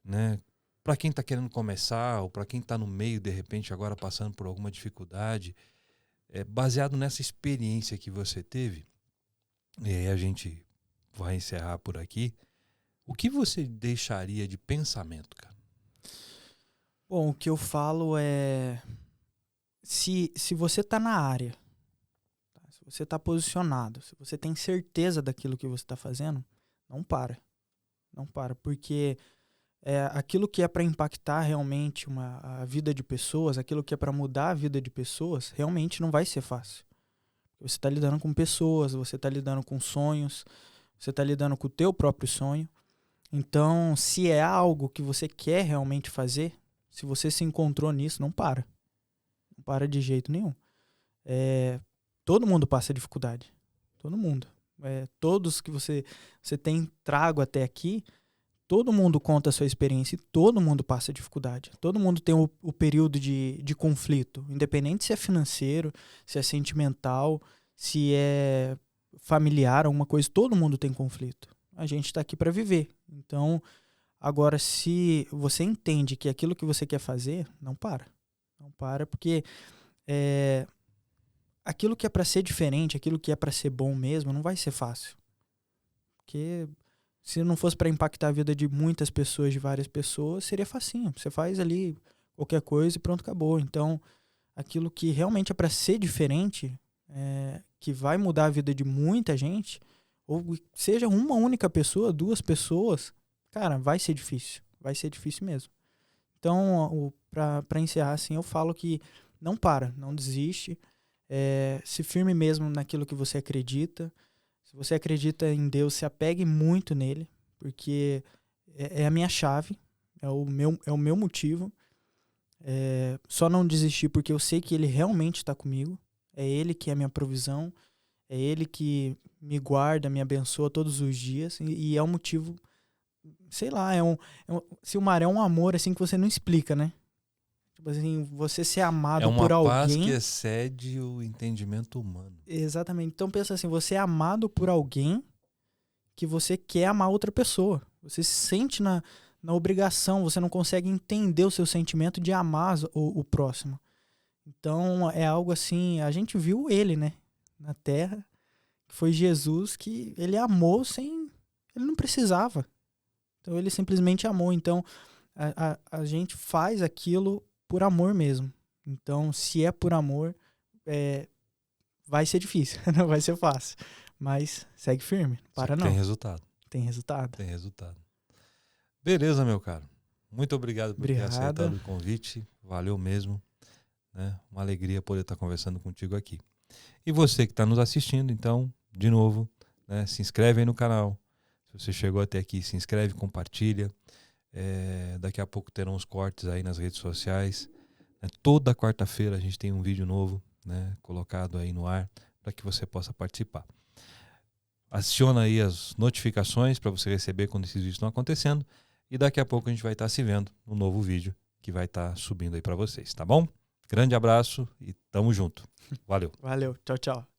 né? Para quem está querendo começar ou para quem está no meio, de repente, agora passando por alguma dificuldade, baseado nessa experiência que você teve, e aí a gente vai encerrar por aqui, o que você deixaria de pensamento, cara? Bom, o que eu falo é... Se você está na área, se você está posicionado, se você tem certeza daquilo que você está fazendo, não para. Não para, porque aquilo que é para impactar realmente a vida de pessoas, aquilo que é para mudar a vida de pessoas, realmente não vai ser fácil. Você está lidando com pessoas, você está lidando com sonhos, você está lidando com o teu próprio sonho. Então, se é algo que você quer realmente fazer, se você se encontrou nisso, não para. Não para de jeito nenhum. Todo mundo passa dificuldade. Todo mundo. Todos que você tem trago até aqui, todo mundo conta a sua experiência e todo mundo passa dificuldade. Todo mundo tem o período de conflito, independente se é financeiro, se é sentimental, se é familiar, alguma coisa, todo mundo tem conflito. A gente está aqui para viver. Então, agora, se você entende que aquilo que você quer fazer, não para. Não para, porque aquilo que é para ser diferente, aquilo que é para ser bom mesmo, não vai ser fácil. Porque se não fosse para impactar a vida de muitas pessoas, de várias pessoas, seria facinho. Você faz ali qualquer coisa e pronto, acabou. Então, aquilo que realmente é para ser diferente, que vai mudar a vida de muita gente, ou seja uma única pessoa, 2 pessoas, cara, vai ser difícil. Vai ser difícil mesmo. Então, para encerrar, assim, eu falo que não para, não desiste. Se firme mesmo naquilo que você acredita. Se você acredita em Deus, se apegue muito nele, porque é a minha chave, é o meu motivo. Só não desistir porque eu sei que ele realmente está comigo. É ele que é a minha provisão. É ele que me guarda, me abençoa todos os dias. E é um motivo, sei lá, Silmar, é um amor assim que você não explica, né? Tipo assim, você ser amado por alguém... É uma paz que excede o entendimento humano. Exatamente. Então pensa assim, você é amado por alguém que você quer amar outra pessoa. Você se sente na obrigação, você não consegue entender o seu sentimento de amar o próximo. Então é algo assim, a gente viu ele, né? Na Terra, que foi Jesus, que ele amou sem... Ele não precisava. Então ele simplesmente amou. Então a gente faz aquilo por amor mesmo. Então, se é por amor, vai ser difícil, não vai ser fácil. Mas segue firme, para não. Tem resultado. Tem resultado. Tem resultado. Beleza, meu caro. Muito obrigado por ter aceitado o convite. Valeu mesmo. Né? Uma alegria poder estar conversando contigo aqui. E você que está nos assistindo, então, de novo, né, se inscreve aí no canal. Se você chegou até aqui, se inscreve, compartilha. Daqui a pouco terão os cortes aí nas redes sociais. Toda quarta-feira a gente tem um vídeo novo, né, colocado aí no ar para que você possa participar. Aciona aí as notificações para você receber quando esses vídeos estão acontecendo. E daqui a pouco a gente vai estar se vendo no novo vídeo que vai estar subindo aí para vocês, tá bom? Grande abraço e tamo junto. Valeu. Valeu. Tchau, tchau.